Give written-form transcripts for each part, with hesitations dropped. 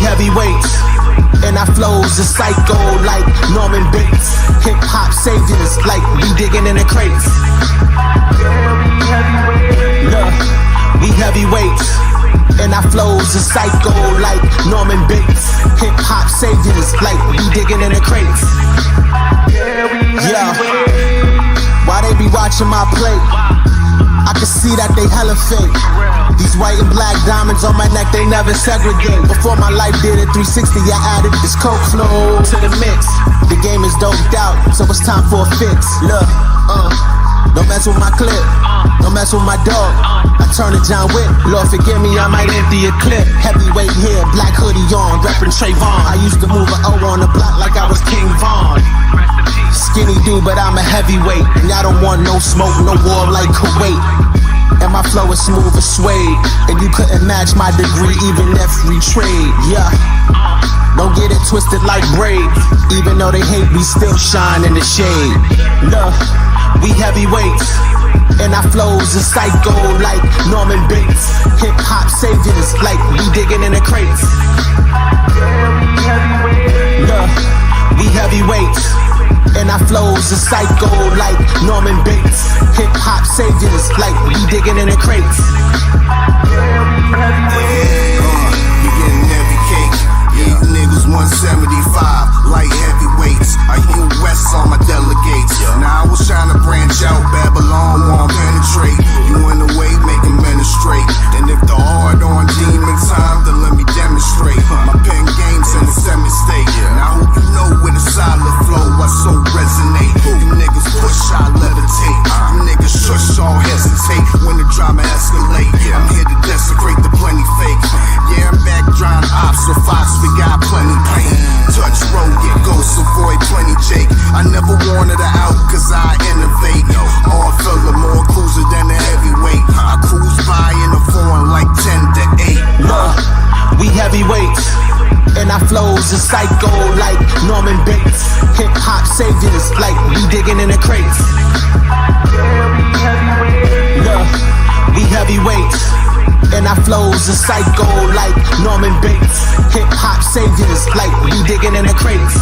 Heavyweights, and our flows are psycho like Norman Bates. Hip hop saviors like we digging in the crates. Look, we heavyweights, and our flows are psycho like Norman Bates. Hip hop saviors like we digging in the crates. Yeah, why they be watching my plate? I can see that they hella fake. These white and black diamonds on my neck, they never segregate. Before my life did a 360, I added this coke flow to the mix. The game is doped out, so it's time for a fix. Look, don't mess with my clip, don't mess with my dog. I turn to John Wick, Lord forgive me, I might empty a clip. Heavyweight here, black hoodie on, reppin' Trayvon. I used to move an O on the block like I was King Von. Skinny dude, but I'm a heavyweight, and I don't want no smoke, no war like Kuwait. And my flow is smooth as suede, and you couldn't match my degree even if we trade. Yeah, don't get it twisted like braids. Even though they hate, we still shine in the shade. Look, we heavyweights, and our flows are psycho like Norman Bates. Hip hop saviors like we digging in the crates. Look, we heavyweights, and our flows are psycho like Norman Bates. Hip hop saviors like we digging in the crates. We getting heavy cake. Yeah, you niggas 175 light heavyweights. I US on my delegates. Now I was trying to branch out, Babylon won't penetrate. You in the way, make them straight. And if the hard on demon time, then let me demonstrate. My pen game's in the semi-state. Now who you know with a solid flow, I so resonate. You niggas push, I levitate. You niggas shush, all hesitate when the drama escalate. I'm here to desecrate the plenty fake. Yeah, I'm back drawing ops, so Fox, we got plenty pain. Touch road, get ghosts, avoid plenty Jake. I never wanted her out, cause I innovate. All fella, more cruiser than a heavyweight. I cruise by in a foreign like 10 to 8. Look, we heavyweights, and our flows are psycho like Norman Bates. Hip hop saviors like we digging in the crates. Look, we heavyweights, and our flows are psycho like Norman Bates. Hip hop saviors like we digging in the crates.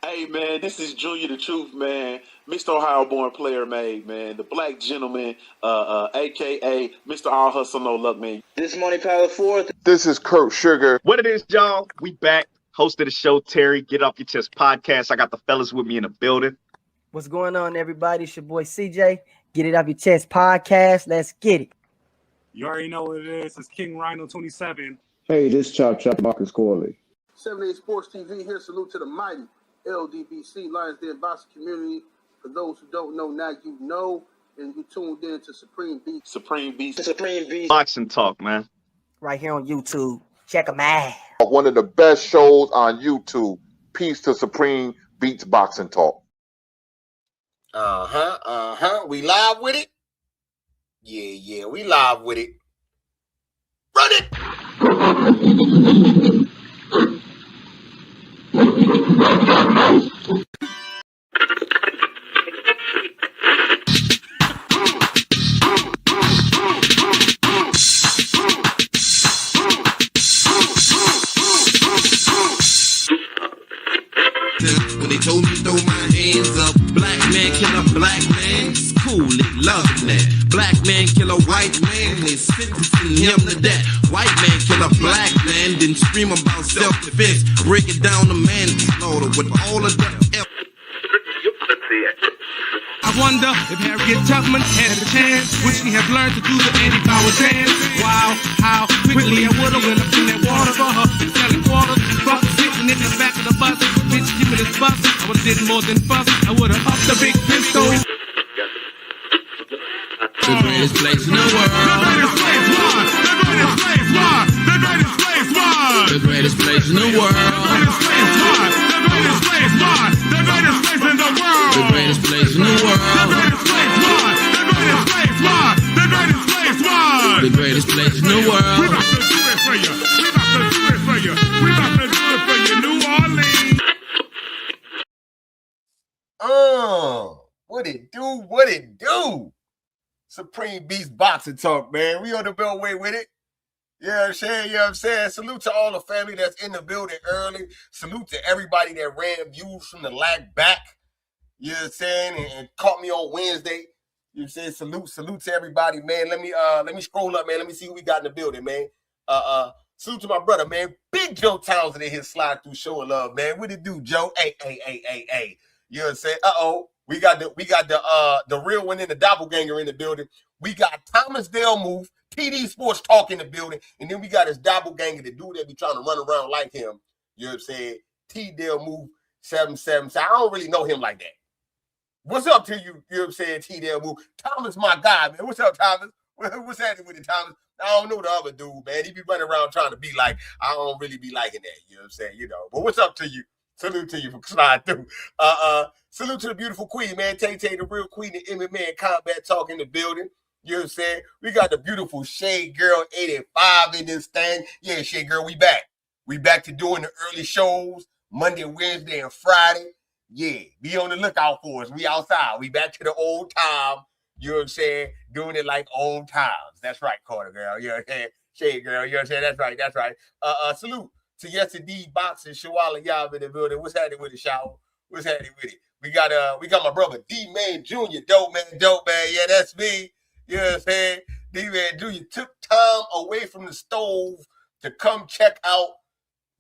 Hey man, this is Junior the Truth, man. Mr. Ohio born player made, man. The black gentleman, aka Mr. All Hustle No Luck, man. This Money Power 4th. This is Kurt Sugar. What it is, y'all? We back. Host of the show, Terry. Get Off Your Chest podcast. I got the fellas with me in the building. What's going on, everybody? It's your boy CJ. Get It Off Your Chest podcast. Let's get it. You already know what it is. It's King Rhino 27. Hey, this Chop Marcus Corley. 78 Sports TV here. Salute to the mighty LDBC, Lions Den boxing community. For those who don't know, now you know, and you tuned in to Supreme Beast. Supreme Beast. Boxing talk, man. Right here on YouTube. Check them out. One of the best shows on YouTube. Peace to Supreme Beats Boxing Talk. We live with it? Yeah, we live with it. Run it! When they told me to throw my hands up, black man kill a black man, it's cool, they loving that. Black man kill a white man, they sentencing him to that. White man kill a black man, then scream about self-defense. Break it down to manslaughter with all of the I wonder if Harriet Tubman had a chance. Would she have learned to do the anti-power dance? Wow, how quickly I would've went up in that water for her. Selling quarters, fuck sitting in the back of the bus. Bitch, give me this bus. I would've did more than fuss. I would've upped the big pistol. The greatest place in the world. The greatest place in the world. The greatest place in the world. The greatest place in the world. We about to do it for you. We about to do it for you. We about to do it for you, New Orleans. What it do? What it do? Supreme Beast Boxing Talk, man. We on the Beltway with it. You know what I'm saying? You know what I'm saying? Salute to all the family that's in the building early. Salute to everybody that ran views from the lag back. You know what I'm saying? And caught me on Wednesday. You know what I'm saying? Salute to everybody, man. Let me scroll up, man. Let me see who we got in the building, man. Salute to my brother, man. Big Joe Townsend in here slide through showing love, man. What it do, Joe? Hey. You know what I'm saying? We got the real one in the doppelganger in the building. We got Thomas Dale Move, TD Sports Talk in the building, and then we got his doppelganger, the dude that be trying to run around like him. You know what I'm saying? T Dale Move 77. So I don't really know him like that. What's up to you? You know what I'm saying? T Dale Move. Thomas, my guy, man. What's up, Thomas? What's happening with it, Thomas? I don't know the other dude, man. He be running around trying to be like, I don't really be liking that. You know what I'm saying? You know. But what's up to you? Salute to you for sliding through. Salute to the beautiful queen, man. Tay, the real queen of MMA and combat talk in the building. You know what I'm saying? We got the beautiful Shade Girl 85 in this thing. Yeah, Shade Girl, we back. We back to doing the early shows, Monday, Wednesday, and Friday. Yeah, be on the lookout for us. We outside. We back to the old time. You know what I'm saying? Doing it like old times. That's right, Carter girl. You know what I'm saying? Shade Girl, you know what I'm saying? That's right. Salute to Yes Indeed Boxing, Shawala Yab in the building. What's happening with it, Shaw? What's happening with it? We got my brother D-Man Jr., dope man. Yeah, that's me. You know what I'm saying? D-Man Jr. took time away from the stove to come check out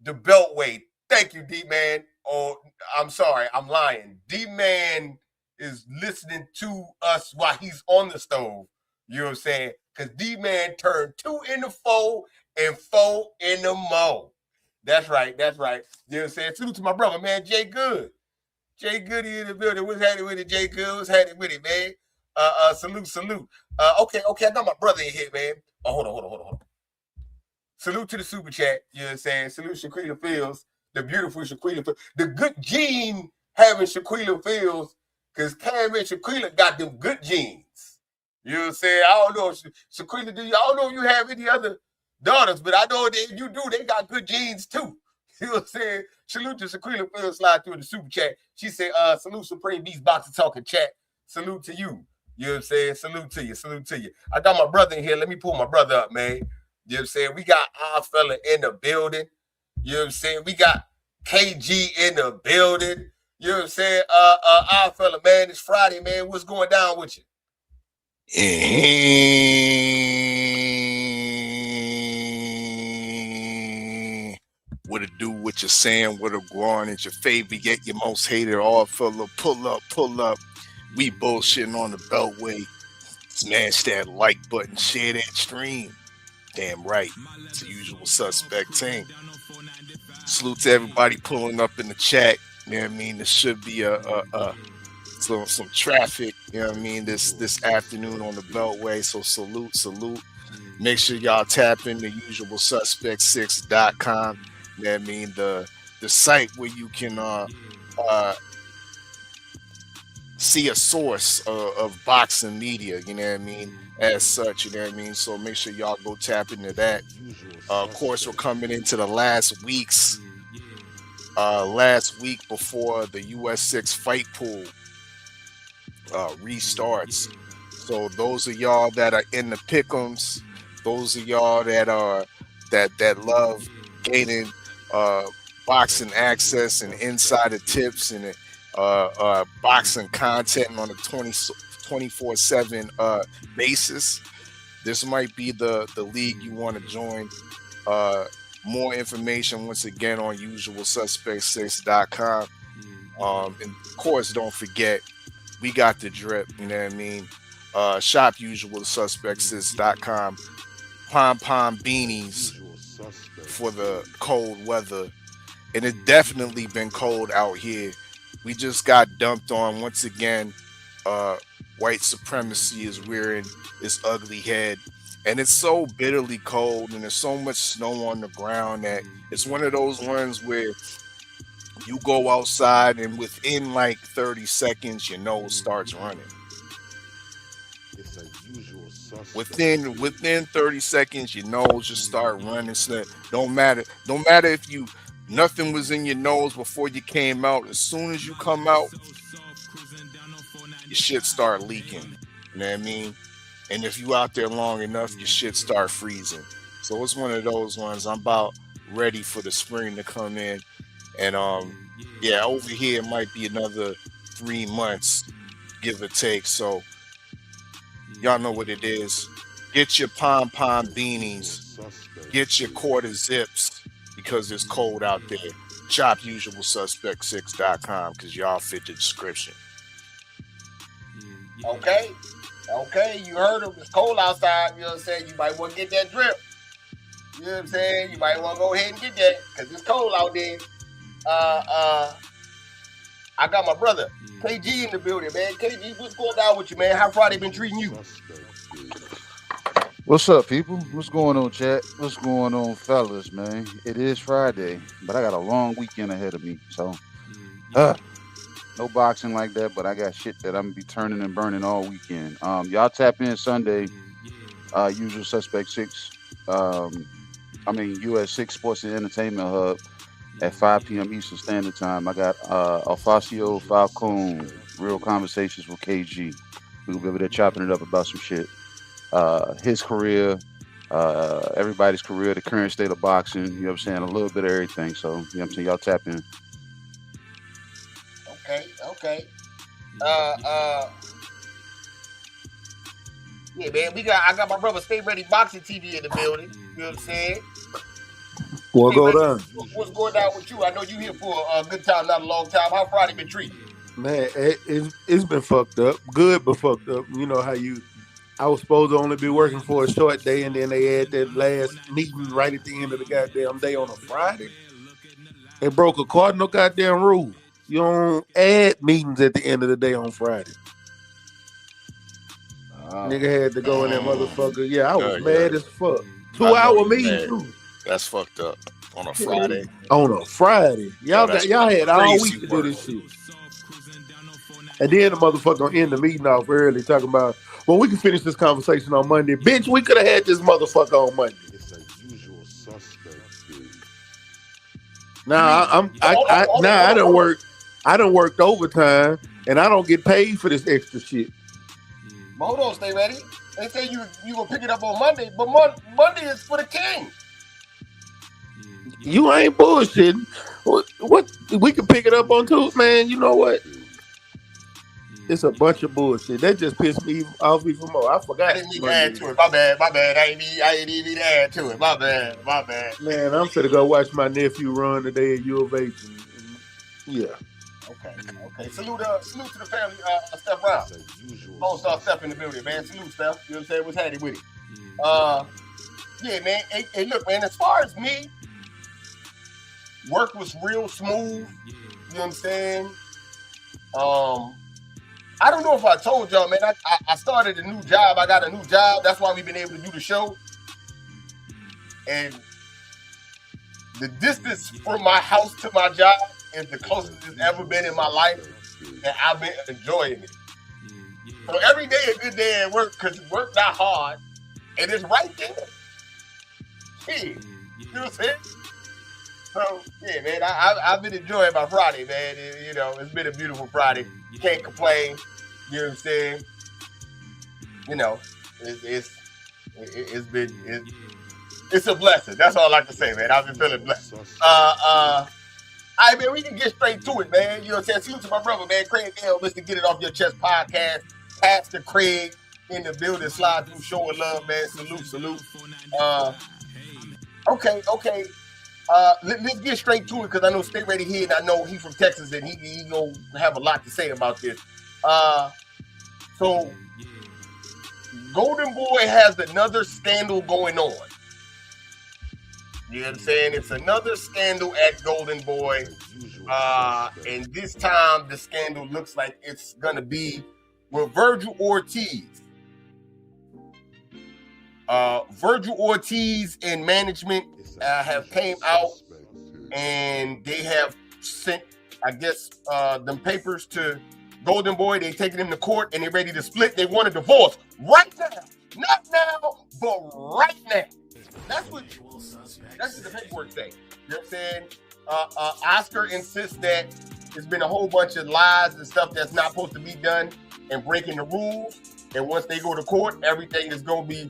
the Beltway. Thank you, D-Man. Oh, I'm sorry, I'm lying. D-Man is listening to us while he's on the stove. You know what I'm saying? Because D-Man turned 2 in the 4 and 4 in the mo. That's right. You know what I'm saying? Salute to my brother, man, Jay Good. Jay Goody in the building. What's happening with it, Jay Good? What's happening with it, man? Salute. Okay, I got my brother in here, man. Oh, hold on. Salute to the super chat. You know what I'm saying? Salute Shaquilla Fields, the beautiful Shaquilla Fields. The good gene having Shaquilla Fields, because Cam and Shaquilla got them good genes. You know what I'm saying? I don't know, Shaquilla, I don't know if you have any other daughters, but I know that if you do, they got good genes too. You know what I'm saying? Salute to Shaquilla Fields slide through the super chat. She said, salute Supreme Beast Boxing Talking chat. Salute to you. You know what I'm saying? Salute to you. I got my brother in here. Let me pull my brother up, man. You know what I'm saying? We got our fella in the building. You know what I'm saying? We got KG in the building. You know what I'm saying? Our fella, man, it's Friday, man. What's going down with you? What it do, what you're saying, what a growing is your favorite, yet your most hated. All fella, pull up. We bullshitting on the Beltway. Smash that like button, share that stream. Damn right. It's the usual suspect team. Salute to everybody pulling up in the chat. You know what I mean? There should be some traffic, you know what I mean, this afternoon on the Beltway. So salute. Make sure y'all tap in the usualsuspect6.com. You know what I mean? The site where you can see a source of boxing media, you know what I mean, as such, you know what I mean? So make sure y'all go tap into that. Of course, we're coming into the last week before the US 6 fight pool restarts. So those of y'all that are in the pickums, those of y'all that are that love gaining boxing access and insider tips and boxing content on a 24/7 basis, this might be the league you want to join. More information once again on usualsuspect6.com. And of course, don't forget, we got the drip, you know what I mean? Shop usualsuspect6.com. Pom beanies for the cold weather and it definitely been cold out here. We just got dumped on once again. White supremacy is rearing its ugly head, and it's so bitterly cold, and there's so much snow on the ground that it's one of those ones where you go outside and within like 30 seconds your nose starts running. It's a usual suspect. Within 30 seconds your nose just start running. So don't matter if you nothing was in your nose before you came out. As soon as you come out, your shit start leaking. You know what I mean? And if you out there long enough, your shit start freezing. So it's one of those ones. I'm about ready for the spring to come in. And yeah, over here it might be another 3 months, give or take. So y'all know what it is. Get your pom-pom beanies. Get your quarter zips because it's cold out there. ChopUsualSuspect6.com because y'all fit the description. Okay, you heard him. It's cold outside. You know what I'm saying? You might want to get that drip. You know what I'm saying? You might want to go ahead and get that because it's cold out there. I got my brother KG in the building, man. KG, what's going down with you, man? How Friday been treating you? What's up, people? What's going on, chat? What's going on, fellas, man? It is Friday, but I got a long weekend ahead of me, so no boxing like that, but I got shit that I'm gonna be turning and burning all weekend. Y'all tap in Sunday, Usual Suspect 6. US 6 Sports and Entertainment Hub at 5 p.m. Eastern Standard Time. I got Alfacio Falcone, Real Conversations with KG. We'll be over there chopping it up about some shit. His career, everybody's career, the current state of boxing, you know what I'm saying? A little bit of everything. So, you know what I'm saying? Y'all tap in. Okay. Yeah, man, I got my brother Stay Ready Boxing TV in the building. You know what I'm saying? What go down? What's going down with you? I know you here for a good time, not a long time. How Friday been treating you? Man, it's been fucked up. Good, but fucked up. You know how I was supposed to only be working for a short day, and then they had that last meeting right at the end of the goddamn day on a Friday. They broke a cardinal goddamn rule. You don't add meetings at the end of the day on Friday. Nigga had to go in that motherfucker. Yeah, I was mad as fuck. 2-hour meeting too. That's fucked up on a Friday. On a Friday, y'all had all week to do this shit. And then the motherfucker gonna end the meeting off early, talking about, well, we can finish this conversation on Monday. Bitch, we could have had this motherfucker on Monday. It's a usual suspect. Now I done worked overtime, and I don't get paid for this extra shit. Hold on, Stay Ready. They say you gonna pick it up on Monday, but Monday is for the king. You ain't bullshitting. What we can pick it up on Tuesday, man. You know what? It's a bunch of bullshit. That just pissed me off even more. I forgot. I didn't even add to it. My bad. I ain't even add to it. My bad. Man, I'm finna go watch my nephew run today at U of H. Yeah. Okay. Salute to the family. Steph Brown. Lone Star Steph in the building, man. Salute, Steph. You know what I'm saying? What's happening with it? Yeah, man. Hey, look, man. As far as me, work was real smooth. You know what I'm saying? I don't know if I told y'all, man. I started a new job. I got a new job. That's why we've been able to do the show. And the distance from my house to my job is the closest it's ever been in my life, and I've been enjoying it. So every day a good day at work, because work not hard, and it's right there. Shit, you know what I'm saying? So yeah, man, I've been enjoying my Friday, man. You know, it's been a beautiful Friday. You can't complain. You know what I'm saying? You know, it's a blessing. That's all I can say, man. I've been feeling blessed. Man, we can get straight to it, man. You know what I'm saying? Salute to my brother, man. Craig L. Mr. Get It Off Your Chest podcast. Pastor Craig in the building, slide through, showing love, man. Salute. Okay. Let's get straight to it because I know Stay Ready here, and I know he's from Texas, and he gonna have a lot to say about this. So Golden Boy has another scandal going on. You know what I'm saying? It's another scandal at Golden Boy. And this time the scandal looks like it's gonna be with Virgil Ortiz. Virgil Ortiz and management have came out and they have sent, I guess, them papers to Golden Boy. They taking him to court and they're ready to split. They want a divorce right now. Not now, but right now. That's what the paperwork say. You know what I'm saying? Oscar insists that there's been a whole bunch of lies and stuff that's not supposed to be done and breaking the rules. And once they go to court, everything is going to be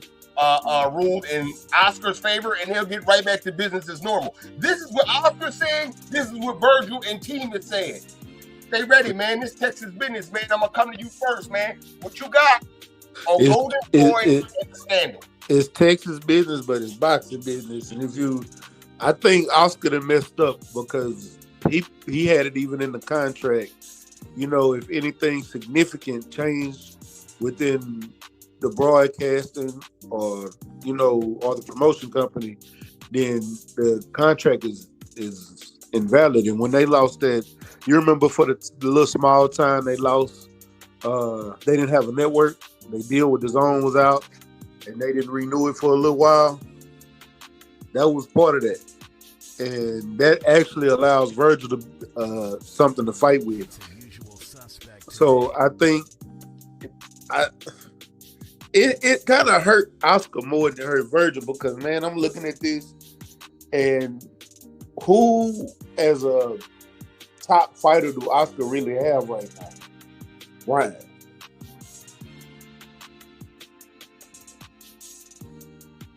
ruled in Oscar's favor, and he'll get right back to business as normal. This is what Oscar's saying. This is what Virgil and team is saying. Stay ready, man. This Texas business, man. I'm going to come to you first, man. What you got on Golden Boy and the scandal? It's Texas business, but it's boxing business. And I think Oscar done messed up because he had it even in the contract. You know, if anything significant changed within the broadcasting or the promotion company, then the contract is invalid. And when they lost that, you remember for the little small time they lost, they didn't have a network. They deal with the zone was out, and they didn't renew it for a little while. That was part of that. And that actually allows Virgil to something to fight with. So I think it kind of hurt Oscar more than it hurt Virgil because, man, I'm looking at this and who as a top fighter do Oscar really have right now? Ryan.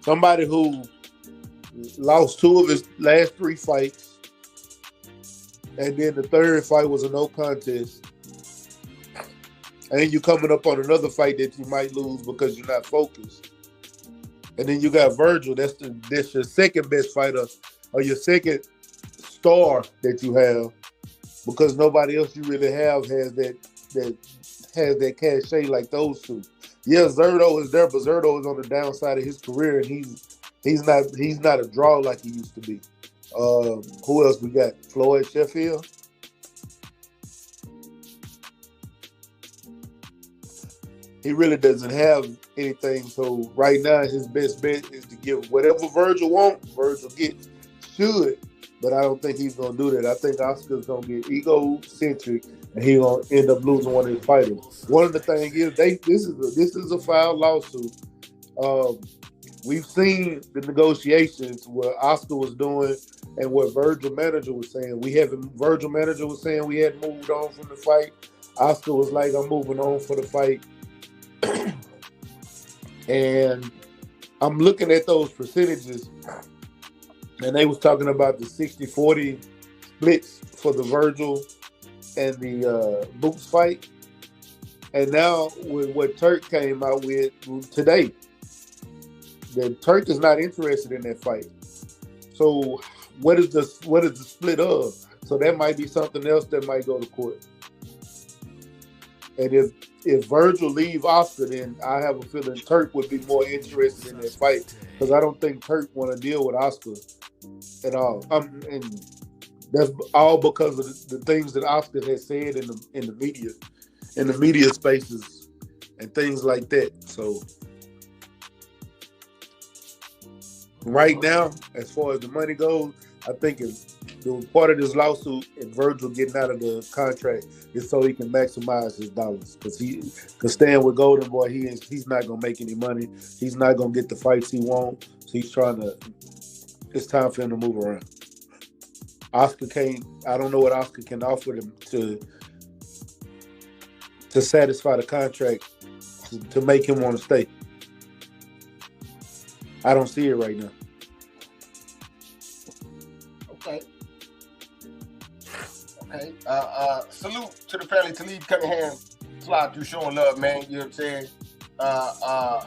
Somebody who lost 2 of his last 3 fights, and then the 3rd fight was a no contest. And you're coming up on another fight that you might lose because you're not focused. And then you got Virgil. That's your second best fighter or your second star that you have because nobody else you really have has that cachet like those 2. Yeah, Zerto is there, but Zerto is on the downside of his career, and he's not a draw like he used to be. Who else we got? Floyd Sheffield. He really doesn't have anything. So right now, his best bet is to give whatever Virgil wants, Virgil gets. Should, but I don't think he's gonna do that. I think Oscar's gonna get egocentric, and he's gonna end up losing one of his fighters. One of the things is this is a filed lawsuit. We've seen the negotiations where Oscar was doing and what Virgil manager was saying. Virgil manager was saying we hadn't moved on from the fight. Oscar was like, I'm moving on for the fight. And I'm looking at those percentages, and they was talking about the 60-40 splits for the Virgil and the Boots fight. And now with what Turk came out with today, that Turk is not interested in that fight. So what is the split of? So that might be something else that might go to court. And if Virgil leave Oscar, then I have a feeling Turk would be more interested in that fight because I don't think Turk want to deal with Oscar at all. And that's all because of the things that Oscar has said in the media spaces and things like that. So right now, as far as the money goes, I think the part of this lawsuit and Virgil getting out of the contract is so he can maximize his dollars. Because staying with Golden Boy, he's not gonna make any money. He's not gonna get the fights he wants. So it's time for him to move around. Oscar can't. I don't know what Oscar can offer them to satisfy the contract to make him want to stay. I don't see it right now. Okay. Salute to the family. Talib Cunningham, fly through showing love, man. You know what I'm saying? I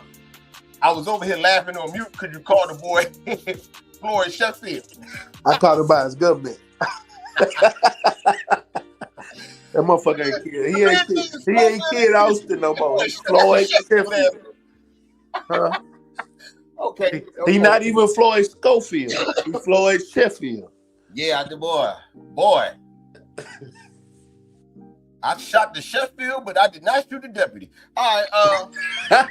was over here laughing on mute because you called the boy Floyd Sheffield. I called him by his government. That motherfucker ain't kid. He ain't kid Austin no more. He's Floyd Sheffield. Huh? Okay. He not even Floyd Schofield. He Floyd Sheffield. Yeah, the boy. I shot the Sheffield, but I did not shoot the deputy. All right,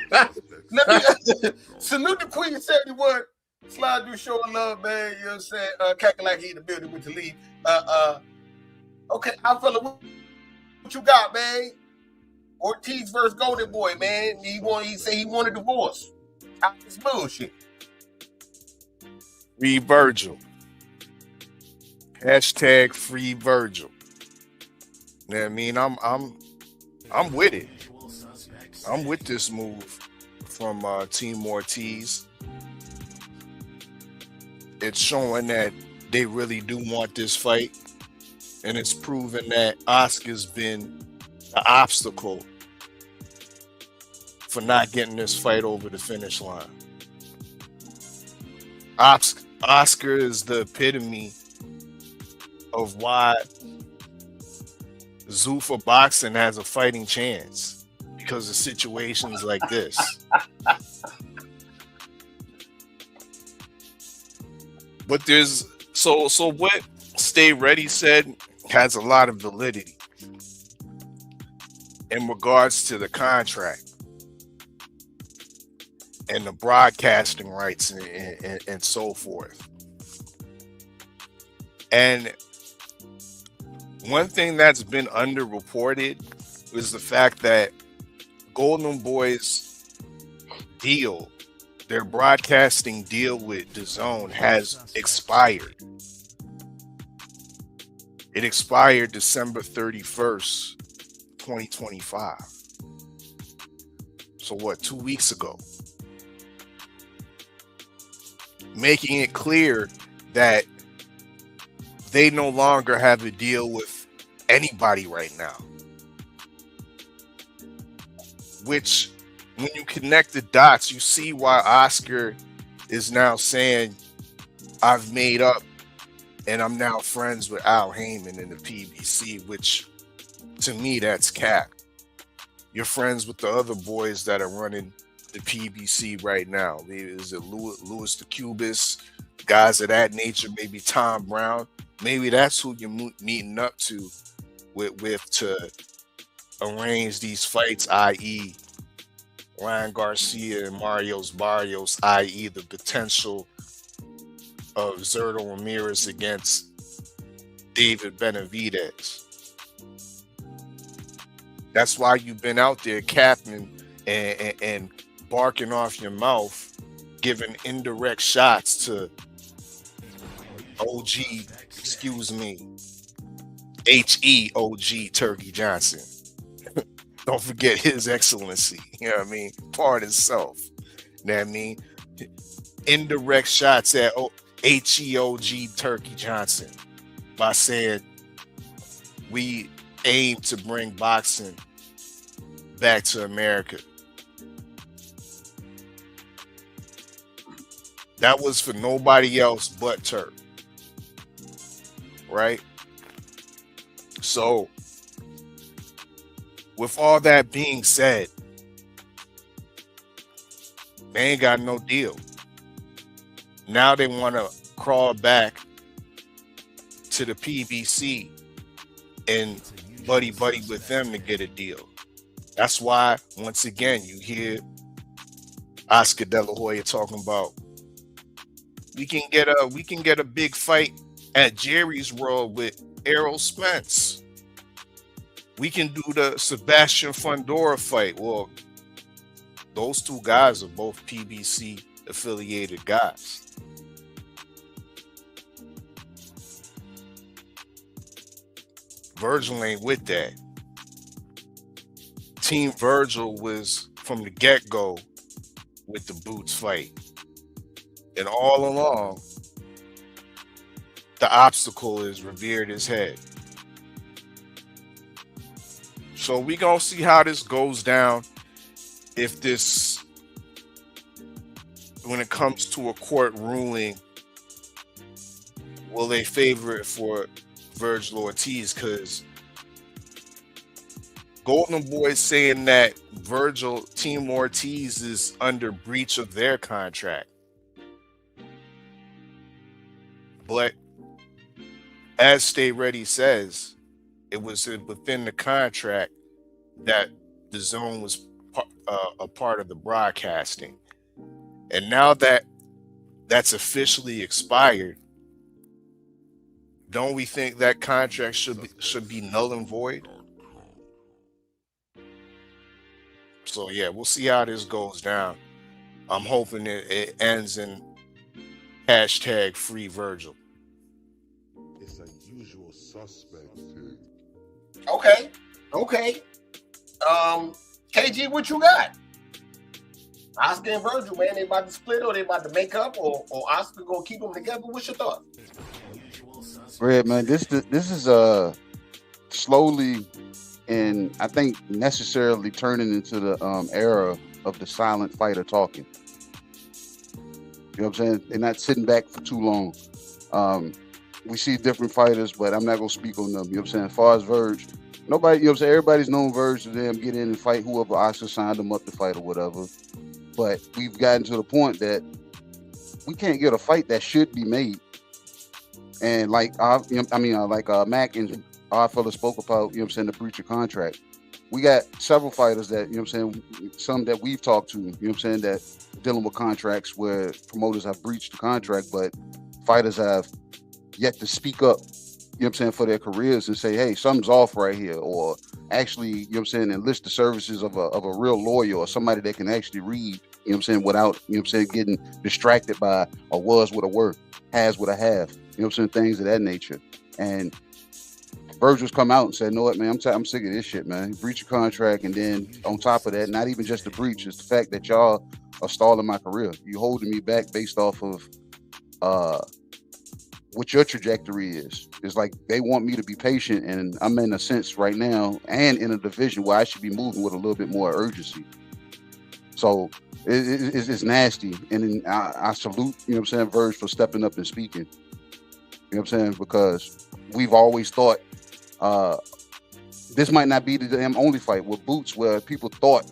let me salute the Queen 71. Slide through showing love, man. You know what I'm saying? Kakalaki in the building with the lead. Okay, I fella, what you got, man? Ortiz versus Golden Boy, man. He said he wanted a divorce. It's bullshit. Free Virgil. Hashtag free Virgil. You know what I mean? I'm with it. I'm with this move from Team Ortiz. It's showing that they really do want this fight, and it's proven that Oscar's been the obstacle for not getting this fight over the finish line. Oscar is the epitome of why Zuffa boxing has a fighting chance, because of situations like this. But there's so what Stay Ready said has a lot of validity in regards to the contract and the broadcasting rights and so forth. And one thing that's been underreported is the fact that Golden Boy's deal, their broadcasting deal with DAZN, has expired. It expired December 31st, 2025. So what, 2 weeks ago? Making it clear that they no longer have a deal with anybody right now. Which, when you connect the dots, you see why Oscar is now saying, I've made up and I'm now friends with Al Heyman in the PBC, which to me, that's cap. You're friends with the other boys that are running the PBC right now. Is it Louis the Cubist, guys of that nature, maybe Tom Brown? Maybe that's who you're meeting up to with to arrange these fights, i.e. Ryan Garcia and Marios Barrios, i.e. the potential of Zerto Ramirez against David Benavidez. That's why you've been out there capping and barking off your mouth, giving indirect shots to HEOG Turkey Johnson. Don't forget his excellency. You know what I mean? Part himself. You know what I mean? Indirect shots at HEOG Turkey Johnson by saying we aim to bring boxing back to America. That was for nobody else but Turk. Right? So, with all that being said, they ain't got no deal. Now they want to crawl back to the PBC and buddy with them to get a deal. That's why, once again, you hear Oscar De La Hoya talking about we can get a big fight at Jerry's World with Errol Spence. We can do the Sebastian Fundora fight. Well, those two guys are both PBC affiliated guys. Virgil ain't with that. Team Virgil was from the get-go with the Boots fight. And all along, the obstacle is revered his head. So we gonna see how this goes down. If this, when it comes to a court ruling, will they favor it for Virgil Ortiz? Because Golden Boy saying that Team Ortiz is under breach of their contract. But as Stay Ready says, it was within the contract that the zone was a part of the broadcasting. And now that that's officially expired, don't we think that contract should be null and void? So yeah, we'll see how this goes down. I'm hoping it ends in hashtag free Virgil. It's a usual suspect. Okay. KG, what you got? Oscar and Virgil, man, they about to split or they about to make up, or Oscar gonna keep them together? What's your thought? Red, man, this is slowly and I think necessarily turning into the era of the silent fighter talking. You know what I'm saying? They're not sitting back for too long. We see different fighters, but I'm not gonna speak on them. You know what I'm saying? As far as Verge, nobody, you know what I'm saying? Everybody's known Verge to them get in and fight whoever Oscar signed them up to fight or whatever. But we've gotten to the point that we can't get a fight that should be made. And like Mac and our fella spoke about, you know what I'm saying, the breach of contract. We got several fighters that, you know what I'm saying, some that we've talked to, you know what I'm saying, that dealing with contracts where promoters have breached the contract, but fighters have yet to speak up, you know what I'm saying, for their careers and say, hey, something's off right here, or actually, you know what I'm saying, enlist the services of a real lawyer or somebody that can actually read, you know what I'm saying, without, you know what I'm saying, getting distracted by a was with a word, has with a have, you know what I'm saying, things of that nature. And Virgil's come out and said, "No, what, man, I'm sick of this shit, man. Breach your contract, and then on top of that, not even just the breach, it's the fact that y'all are stalling my career. You holding me back based off of what your trajectory is. It's like they want me to be patient, and I'm in a sense right now, and in a division where I should be moving with a little bit more urgency. So it's nasty, and then I salute, you know what I'm saying, Verge for stepping up and speaking. You know what I'm saying, because we've always thought." This might not be the damn only fight with Boots where people thought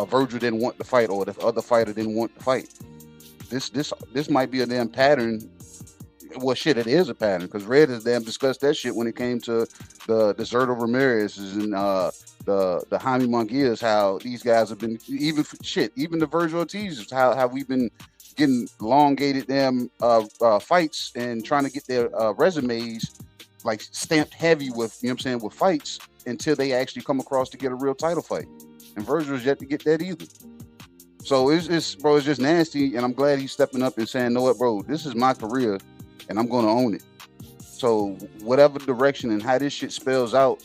Virgil didn't want the fight or the other fighter didn't want the fight. This might be a damn pattern. Well, shit, it is a pattern because Red has damn discussed that shit when it came to the Zerto Ramirez's and the Jaime Munguia's, how these guys have been even the Virgil Ortiz's, how we've been getting elongated damn fights and trying to get their resumes like stamped heavy with, you know what I'm saying, with fights until they actually come across to get a real title fight. And Virgil's yet to get that either. So it's just nasty, and I'm glad he's stepping up and saying, "Know what, bro, this is my career and I'm gonna own it." So whatever direction and how this shit spells out,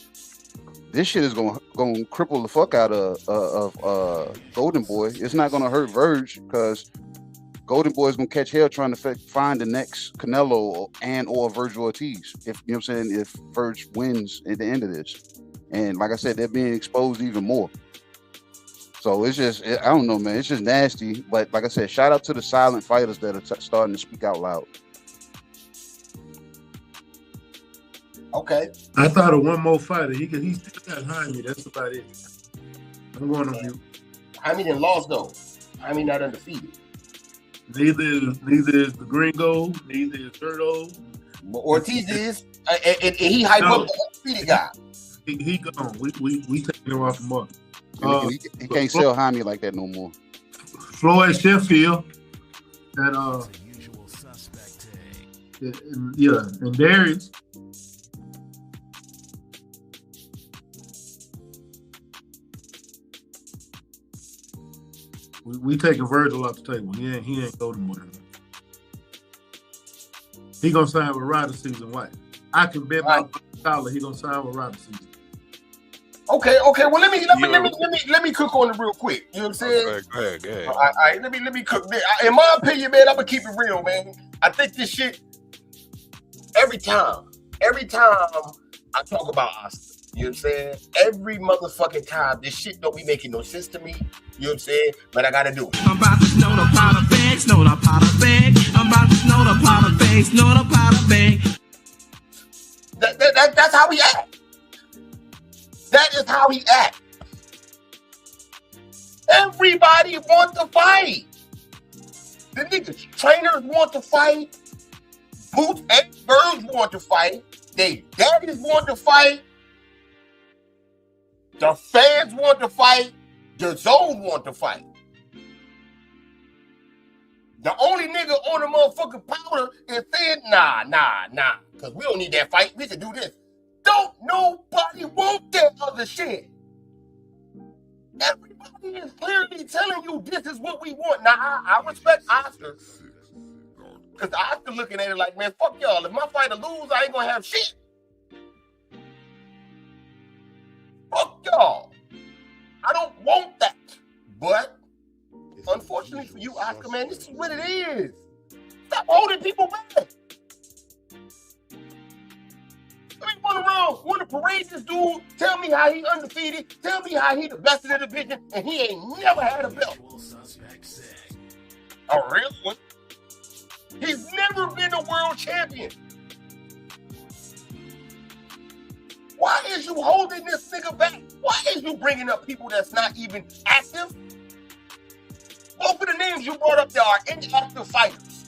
this shit is gonna cripple the fuck out of Golden Boy. It's not gonna hurt Verge because Golden Boy is gonna catch hell trying to find the next Canelo or Virgil Ortiz. If you know what I'm saying, if Verge wins at the end of this, and like I said, they're being exposed even more. So it's just, I don't know, man. It's just nasty. But like I said, shout out to the silent fighters that are starting to speak out loud. Okay. I thought of one more fighter. He still got Jaime. That's about it. I'm going on you. Jaime done lost though. Jaime not undefeated. Neither is the Gringo, neither is Zerto. But Ortiz is, and he hype up the undefeated guy. He gone. We taking him off the mark. He can't sell Jaime like that no more. Floyd Sheffield, that and Darius. We taking Virgil off the table. He ain't golden more. He gonna sign with Ryder Season White. I can bet my dollar he gonna sign with Ryder Season. Okay. Well, let me cook on it real quick. You know what I'm saying? Go ahead. All right. Let me cook. In my opinion, man, I'm gonna keep it real, man. I think this shit. Every time I talk about Oscar, you know what I'm saying? Every motherfucking time, this shit don't be making no sense to me. You know what I'm saying? But I gotta do it. I'm about to snow the powder bag, snow the powder bag. I'm about to snow the powder bag, snow the powder bag. That's how we act. That is how he act. Everybody want to fight. The niggas, trainers want to fight. Boots and Birds want to fight. They daddies want to fight. The fans want to fight. The zone want to fight. The only nigga on the motherfucking powder is saying, nah. Because we don't need that fight. We can do this. Don't nobody want that other shit. Everybody is clearly telling you this is what we want. Now, I respect Oscar. Because Oscar looking at it like, man, fuck y'all. If my fighter lose, I ain't going to have shit. Fuck y'all. I don't want that. But, unfortunately for you, Oscar, man, this is what it is. Stop holding people back. I mean, want to parade this dude, tell me how he undefeated, tell me how he the best in the division, and he ain't never had a belt. A real one. He's never been a world champion. Why is you holding this nigga back? Why is you bringing up people that's not even active? Both of the names you brought up there are inactive fighters.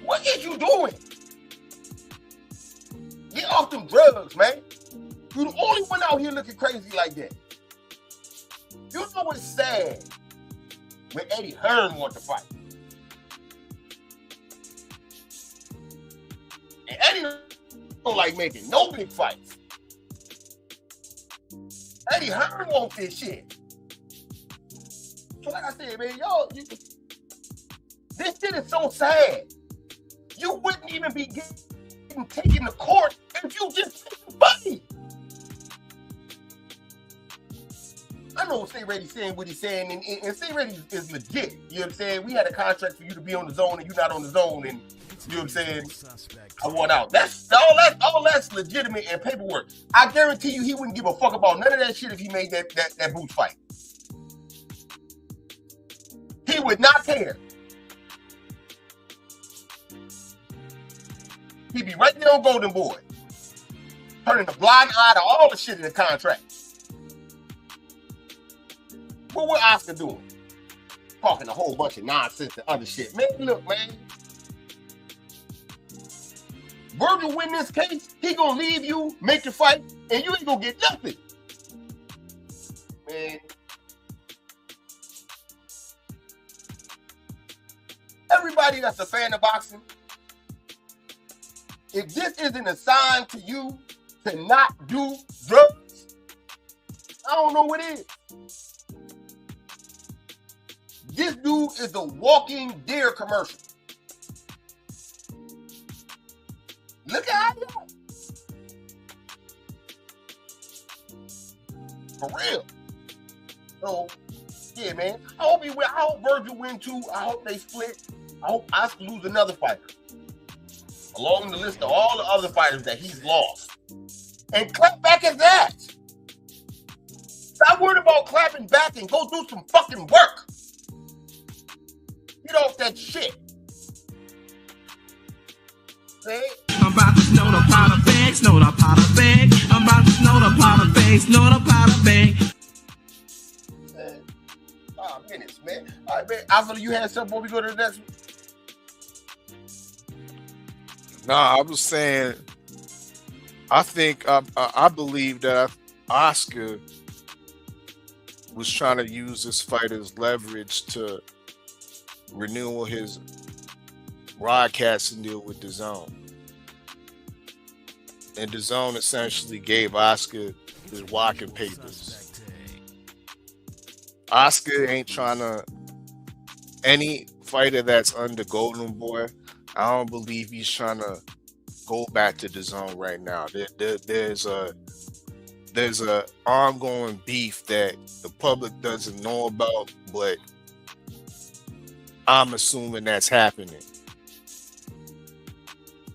What is you doing? Get off them drugs, man. You're the only one out here looking crazy like that. You know what's sad? When Eddie Hearn wants to fight. And Eddie don't like making no big fights. Eddie Hearn wants this shit. So like I said, man, y'all, this shit is so sad. You wouldn't even be getting taken to court if you just took money. I know Stay Ready saying what he's saying, and Stay Ready is legit. You know what I'm saying? We had a contract for you to be on the zone, and you're not on the zone, and you know what I'm saying? I want out. That's all that's legitimate and paperwork. I guarantee you he wouldn't give a fuck about none of that shit if he made that Boots fight. He would not care. He'd be right there on Golden Boy, turning a blind eye to all the shit in the contract. What Oscar doing? Talking a whole bunch of nonsense and other shit. Man, look, man. Virgil win this case, he gonna leave you, make your fight, and you ain't gonna get nothing. Man. Everybody that's a fan of boxing, if this isn't a sign to you to not do drugs, I don't know what is. This dude is a walking deer commercial. Look at how he is. For real. So, yeah, man. I hope he win. I hope Virgil win too. I hope they split. I hope Oscar lose another fighter. Along the list of all the other fighters that he's lost. And clap back at that. Stop worried about clapping back and go do some fucking work. Get off that shit. See? I'm about to snow the powder bag, snow the powder bag. I'm about to snow the powder bag, snow the powder bag. 5 minutes, man. All right, man. I feel you had something before we go to the next one. Nah, I was saying, I believe that Oscar was trying to use this fight as leverage to renew his broadcasting deal with DAZN. And DAZN essentially gave Oscar his walking papers. Oscar ain't trying to, any fighter that's under Golden Boy, I don't believe he's trying to go back to DAZN right now. There's a ongoing beef that the public doesn't know about, but I'm assuming that's happening.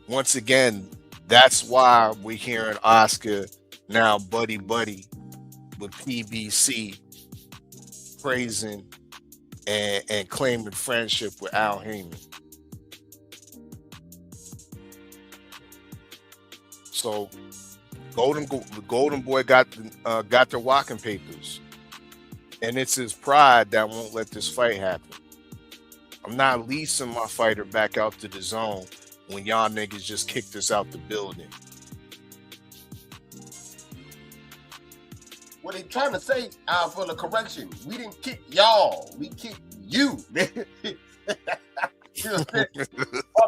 Once again, that's why we're hearing Oscar now buddy with PBC, praising and claiming friendship with Al Heyman. So the Golden Boy got their walking papers, and it's his pride that won't let this fight happen. I'm not leasing my fighter back out to the zone when y'all niggas just kicked us out the building. What they trying to say, for the correction, we didn't kick y'all. We kicked you. My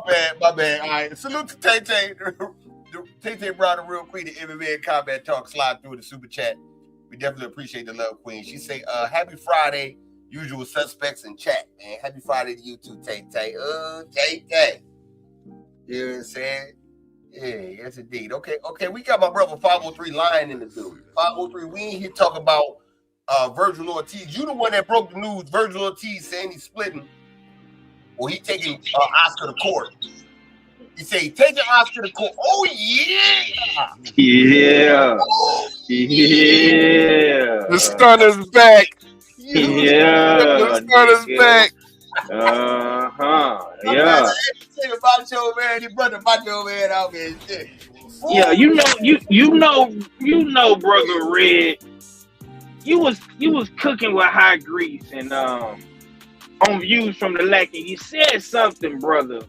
bad. All right. Salute to Tay Tay. Tay Tay brought a real queen to MMA and Combat Talk. Slide through the super chat. We definitely appreciate the love, queen. She say, happy Friday, usual suspects in chat, man. Happy Friday to you too, Tay Tay. Tay Tay. You know what I'm saying? Yeah, yes indeed. Okay, we got my brother 503 lying in the building. 503, we ain't here talking about Virgil Ortiz. You the one that broke the news. Virgil Ortiz saying he's splitting, or he taking Oscar to court. He say he taking Oscar to court. Oh yeah, yeah, The stunner's back. Yeah, the stunner's back. Yeah. About your man, he brought the macho man out there and shit. Yeah, you know, brother Red, you was cooking with high grease and on Views from the Lack, and you said something, brother,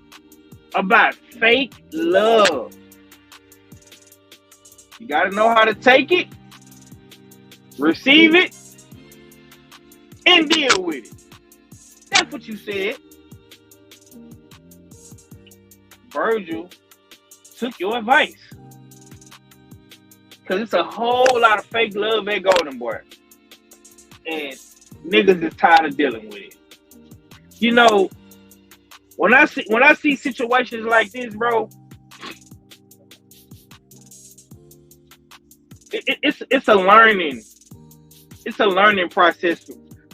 about fake love. You gotta know how to take it, receive it, and deal with it. That's what you said. Virgil took your advice, because it's a whole lot of fake love at Golden Boy, and niggas is tired of dealing with it. You know, when I see situations like this, bro, it's a learning process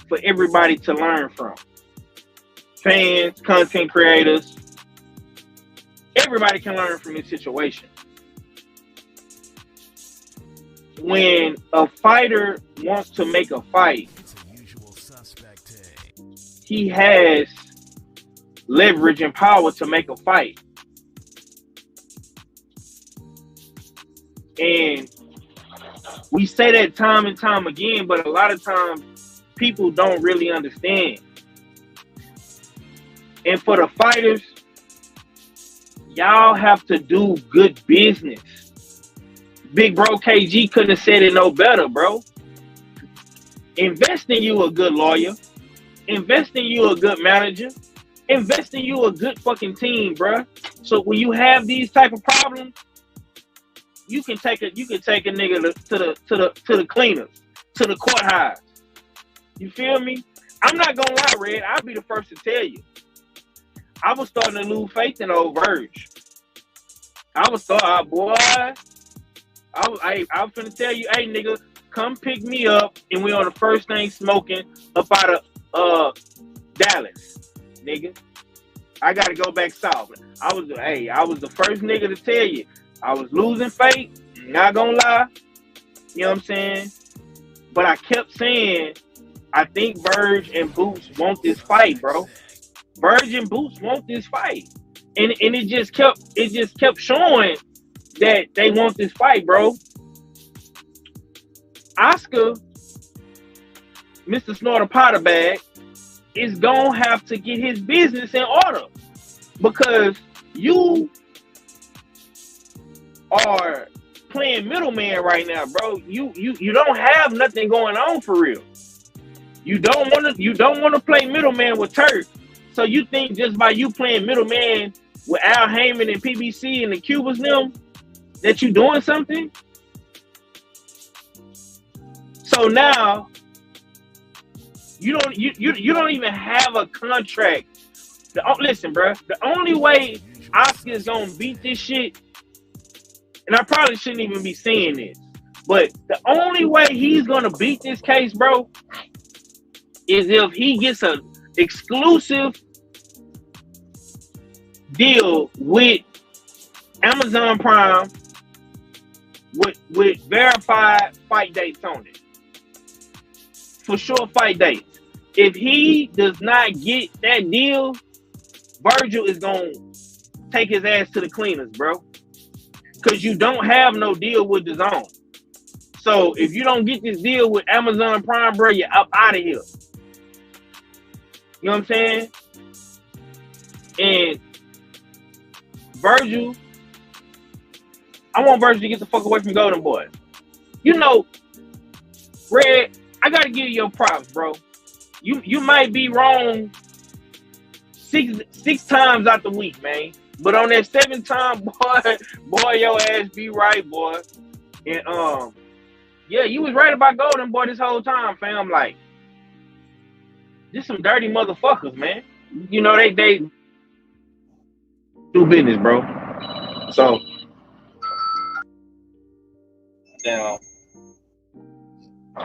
for everybody to learn from. Fans, content creators. Everybody can learn from this situation. When a fighter wants to make a fight, he has leverage and power to make a fight. And we say that time and time again, but a lot of times people don't really understand. And for the fighters, y'all have to do good business. Big bro KG couldn't have said it no better, bro. Invest in you a good lawyer. Invest in you a good manager. Invest in you a good fucking team, bro. So when you have these type of problems, you can take a nigga to the cleaners, to the courthouse. You feel me? I'm not gonna lie, Red. I'll be the first to tell you. I was starting to lose faith in old Verge. I was finna tell you, hey nigga, come pick me up, and we on the first thing smoking up out of Dallas, nigga. I gotta go back south. I was the first nigga to tell you. I was losing faith, not gonna lie. You know what I'm saying? But I kept saying, I think Verge and Boots want this fight, bro. Verge and Boots want this fight. And it just kept showing that they want this fight, bro. Oscar, Mr. Snorter Potter Bag, is gonna have to get his business in order, because you are playing middleman right now, bro. You don't have nothing going on for real. You don't want to play middleman with Turk. So you think just by you playing middleman with Al Heyman and PBC and the Cubans them that you doing something? So now you don't even have a contract. Listen, bro. The only way Oscar is gonna beat this shit, and I probably shouldn't even be saying this, but the only way he's gonna beat this case, bro, is if he gets a exclusive deal with Amazon Prime with verified fight dates on it. For sure fight dates. If he does not get that deal, Virgil is going to take his ass to the cleaners, bro. Because you don't have no deal with the zone. So if you don't get this deal with Amazon Prime, bro, you're up out of here. You know what I'm saying? And Virgil, I want Virgil to get the fuck away from Golden Boy. You know, Red, I gotta give you your props, bro. You might be wrong six times out the week, man. But on that 7th time, boy, your ass be right, boy. And yeah, you was right about Golden Boy this whole time, fam. Like, just some dirty motherfuckers, man. You know, they do business, bro. So, damn,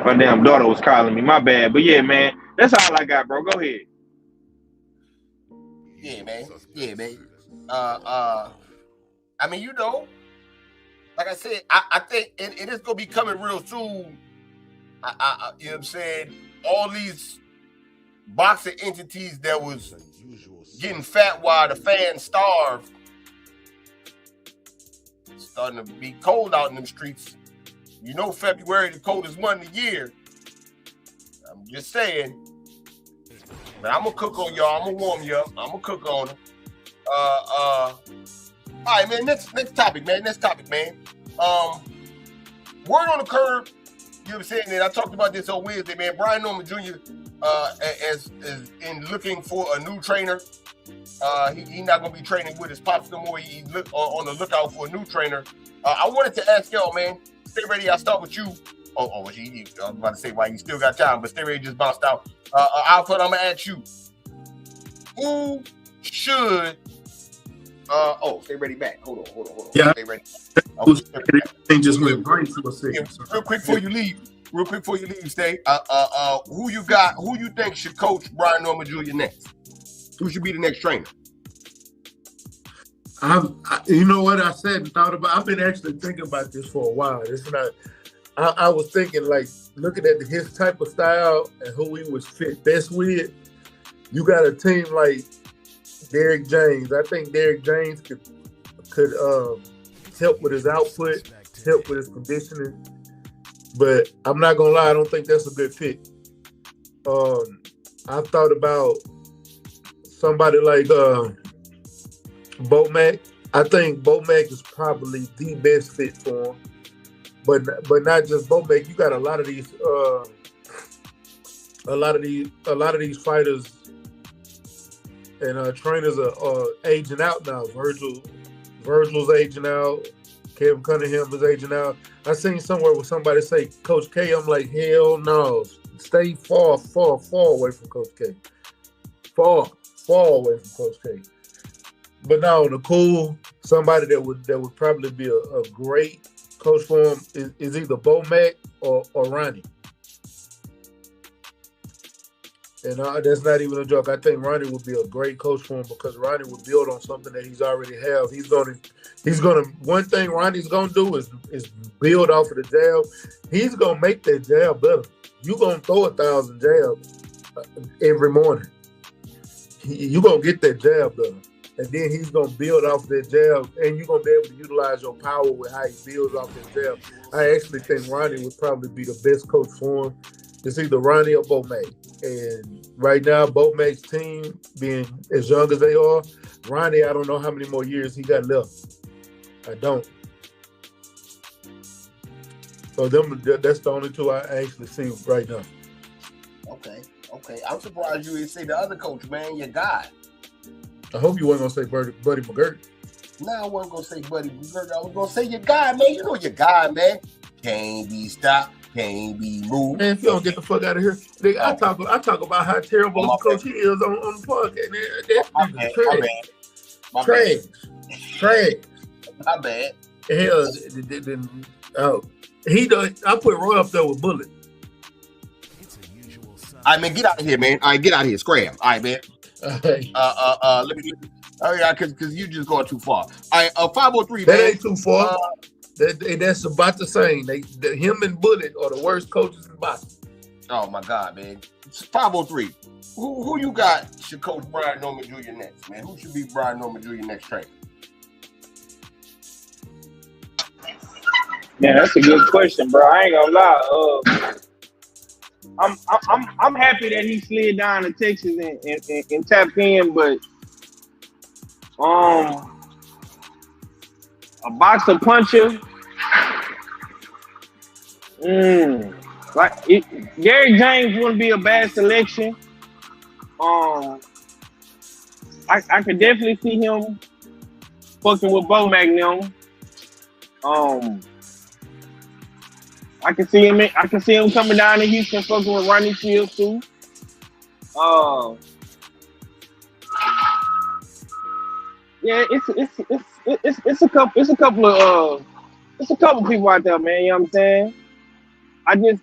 my damn daughter was calling me. My bad. But yeah, man, that's all I got, bro. Go ahead. Yeah, man. Yeah, man. I mean, you know, like I said, I think it is gonna be coming real soon. You know what I'm saying? All these boxing entities that was getting fat while the fans starved, starting to be cold out in them streets. You know, February the coldest month of the year. I'm just saying. But I'm gonna cook on y'all. I'm gonna warm you up. I'm gonna cook on them. All right, man. Next topic, man. Word on the curb. You know what I'm saying? And I talked about this on Wednesday, man. Brian Norman Jr. Is in looking for a new trainer. He's not gonna be training with his pops no more. He's on the lookout for a new trainer. I wanted to ask y'all, man. Stay ready. I'll start with you. I was about to say why you still got time, but stay ready. Just bounced out. Alfred, I'm gonna ask you. Who should? Stay ready back. Hold on. Yeah. Stay ready. Everything just went brain to a second. Real quick before you leave, stay. Who you got? Who you think should coach Brian Norman Jr. next? Who should be the next trainer? You know what I said and thought about? I've been actually thinking about this for a while. It's not. I was thinking, like, looking at his type of style and who he was fit best with. You got a team like Derrick James. I think Derrick James could help with his output, help with his conditioning. But I'm not gonna lie, I don't think that's a good fit. I thought about somebody like Bo Mack. I think Bo Mack is probably the best fit for him. But not just Bo Mack. You got a lot of these fighters and trainers are aging out now. Virgil's aging out. Kevin Cunningham is aging out. I seen somewhere where somebody say Coach K. I'm like, hell no. Stay far away from Coach K. Far away from Coach K. But now the cool, somebody that would probably be a great coach for him is either Bo Mack or Ronnie. And that's not even a joke. I think Ronnie would be a great coach for him because Ronnie would build on something that he's already have. He's gonna one thing Ronnie's gonna do is build off of the jab. He's gonna make that jab better. You're gonna throw 1,000 jabs every morning. You're gonna get that jab better. And then he's going to build off that jab, and you're going to be able to utilize your power with how he builds off that jab. I actually think Ronnie would probably be the best coach for him. It's either Ronnie or Bo Mack. And right now, Bo Mack's team, being as young as they are, Ronnie, I don't know how many more years he got left. I don't. So that's the only two I actually see right now. Okay. I'm surprised you didn't say the other coach, man, your guy. I hope you weren't going to say Buddy McGirt. No, I wasn't going to say Buddy McGirt. I was going to say your guy, man. You know your guy, man. Can't be stopped. Can't be moved. Man, if you don't get the fuck out of here. Nigga, I talk about how terrible the coach he is on the podcast. That's trash. My bad. Hell, I put Roy up there with Bullet. All right, man, get out of here, man. All right, get out of here. Scram. All right, man. Let me. Oh yeah, because you just going too far. All right, 503. That man. ain't too far. That's about the same. Him and Bullet are the worst coaches in boxing. Oh my God, man. It's 503. Who you got should coach Brian Norman Jr. next, man? Who should be Brian Norman Jr. next trainer? Yeah, that's a good question, bro. I ain't gonna lie. I'm happy that he slid down to Texas and tapped in, but A boxer puncher. Gary James wouldn't be a bad selection. I could definitely see him fucking with Bo Magnum. I can see him coming down to Houston fucking with Ronnie Shields too. Yeah, it's a couple people out there, man. You know what I'm saying? I just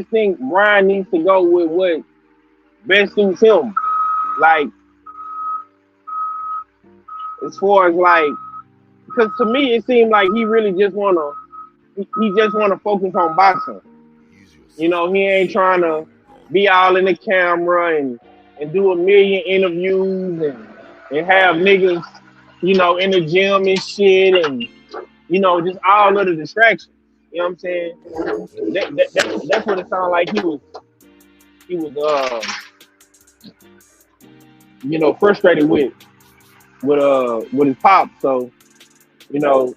think Brian needs to go with what best suits him. Like, as far as like, because to me it seemed like he really just wanna focus on boxing. You know, he ain't trying to be all in the camera and do a million interviews and have niggas, you know, in the gym and shit and, you know, just all of the distractions. You know what I'm saying? That's what it sounded like he was you know, frustrated with his pop. So, you know,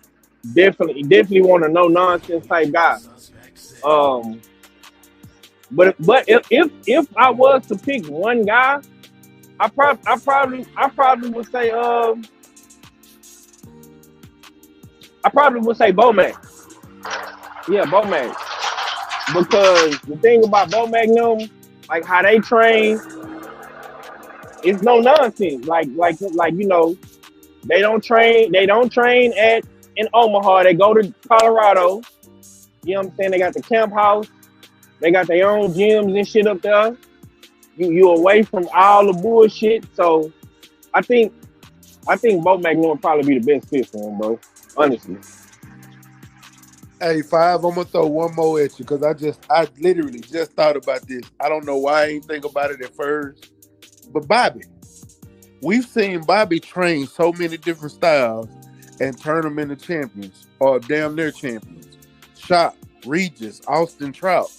definitely want a no nonsense type guy. But if I was to pick one guy, I probably would say Bomac. Yeah, Bomac. Because the thing about Bo Magnum, like how they train, it's no nonsense. Like you know, they don't train in Omaha. They go to Colorado. You know what I'm saying? They got the camp house. They got their own gyms and shit up there. You away from all the bullshit. So I think Bo Magnum would probably be the best fit for him, bro. Honestly. Hey, Five, I'm gonna throw one more at you because I literally just thought about this. I don't know why I ain't think about it at first. But Bobby, we've seen Bobby train so many different styles and turn them into champions or damn near champions. Shop, Regis, Austin Trout.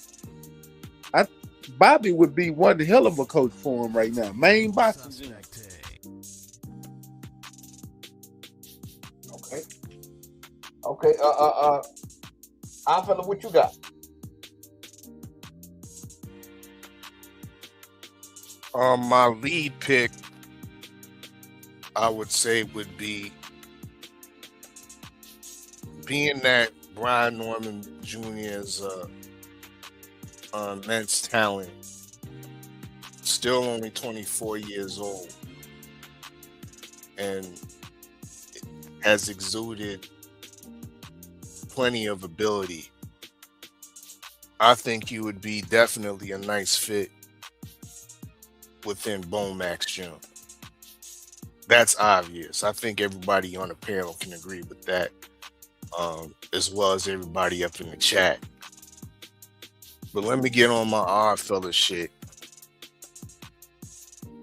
Bobby would be one hell of a coach for him right now. Main boxing. Okay. Alpha, what you got? My lead pick, I would say, would be, being that Brian Norman Jr. is immense talent, still only 24 years old, and has exuded plenty of ability. I think he would be definitely a nice fit within Bomac's gym. That's obvious. I think everybody on the panel can agree with that, as well as everybody up in the chat. But let me get on my odd fella shit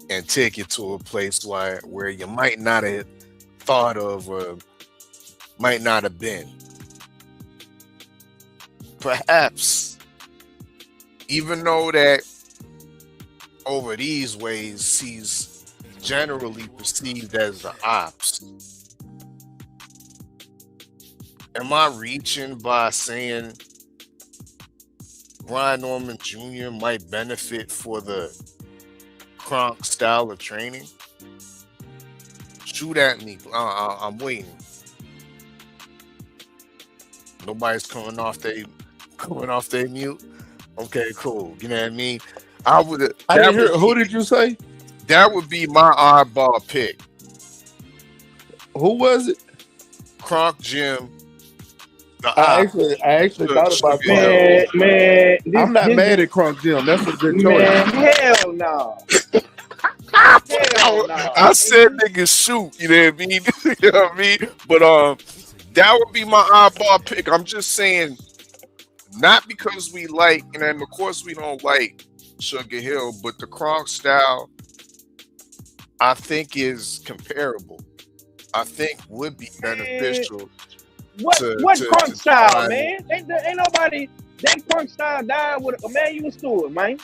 and take it to a place where you might not have thought of or might not have been. Perhaps, even though that over these ways he's generally perceived as the ops, am I reaching by saying Brian Norman Jr. might benefit for the Kronk style of training? Shoot at me. I'm waiting. Nobody's coming off their mute. Okay, cool. You know what I mean? I didn't hear. Who did you say? That would be my oddball pick. Who was it? Kronk Jim. I actually thought about that. Man, I'm not mad at Kronk Jim. That's a good choice. Man, hell no. I said niggas shoot. You know what I mean? You know what I mean? But that would be my oddball pick. I'm just saying, not because we like, and then of course we don't like Sugar Hill, but the Kronk style, I think, is comparable. I think would be beneficial. What Kronk style, man? Ain't nobody. That Kronk style died with Emmanuel Stewart, man.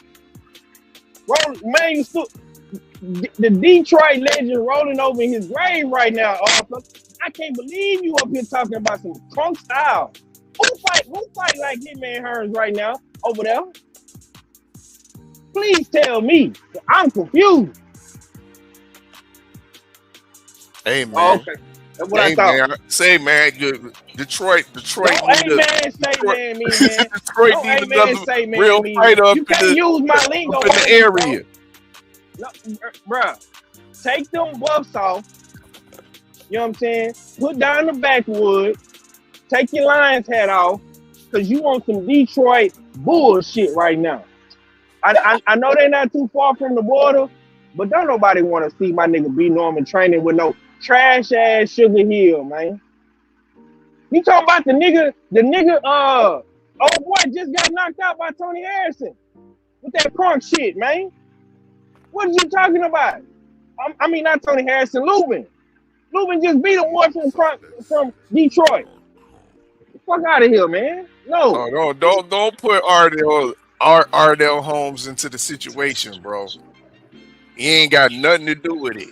Emmanuel Stewart. the Detroit legend rolling over in his grave right now, Arthur. I can't believe you up here talking about some crunk style. Who fight like Hitman Hearns right now over there? Please tell me. I'm confused. Hey man. Oh, okay. That's what I thought. Man. Say man, Detroit Don't need man me, man. Detroit Don't need man another say man real me. fighter up You can't use my lingo up in the area. No, bruh. Take them buffs off. You know what I'm saying? Put down the backwood. Take your Lions hat off. Because you want some Detroit bullshit right now. I know they're not too far from the border, but don't nobody want to see my nigga B. Norman training with no trash ass Sugar Hill, man. You talking about the nigga, old boy just got knocked out by Tony Harrison with that crunk shit, man. What are you talking about? I mean, not Tony Harrison, Lubin. Lubin just beat a boy from Detroit. Fuck out of here, man. No. Oh, don't put Ardell Holmes into the situation, bro. He ain't got nothing to do with it.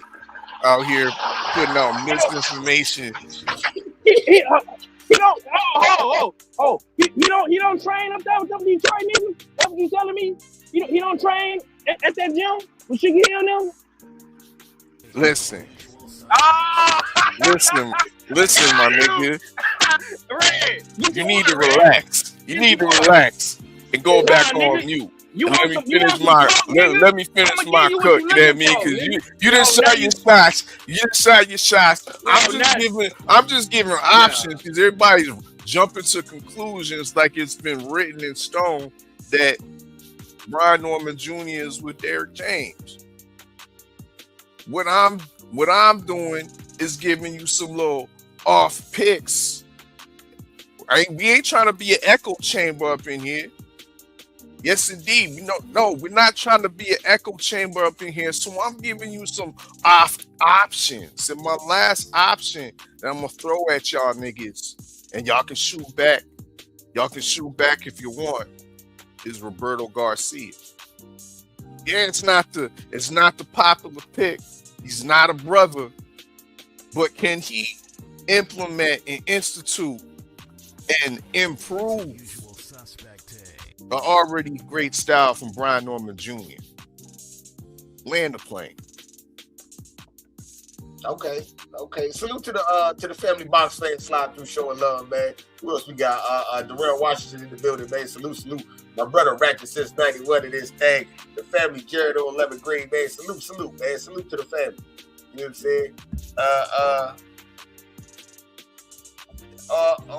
Out here putting out misinformation. He don't train up there with them Detroit niggas. That's what you telling me? He don't train at that gym with Sugar Hill now? Listen, my nigga. You need to relax. You need to relax and go back on mute. Let me finish my cut. You know what I mean? Because you didn't shot your shots. You didn't shot your shots. I'm just giving options because everybody's jumping to conclusions like it's been written in stone that Brian Norman Jr. is with Derrick James. What I'm doing is giving you some little off picks. We ain't trying to be an echo chamber up in here. Yes, indeed. No, we're not trying to be an echo chamber up in here. So I'm giving you some off options. And my last option that I'm gonna throw at y'all niggas, and y'all can shoot back. Y'all can shoot back if you want. Is Roberto Garcia. Yeah, it's not the popular pick. He's not a brother, but can he implement and institute and improve an already great style from Brian Norman Jr.? Land the plane. Okay. Salute to the family box fan slide through showing love, man. Who else we got? Darrell Washington in the building, man. Salute. My brother rapping since 91 in this thing. The family, Jared 11 Green, man. Salute, man. Salute to the family. You know what I'm saying?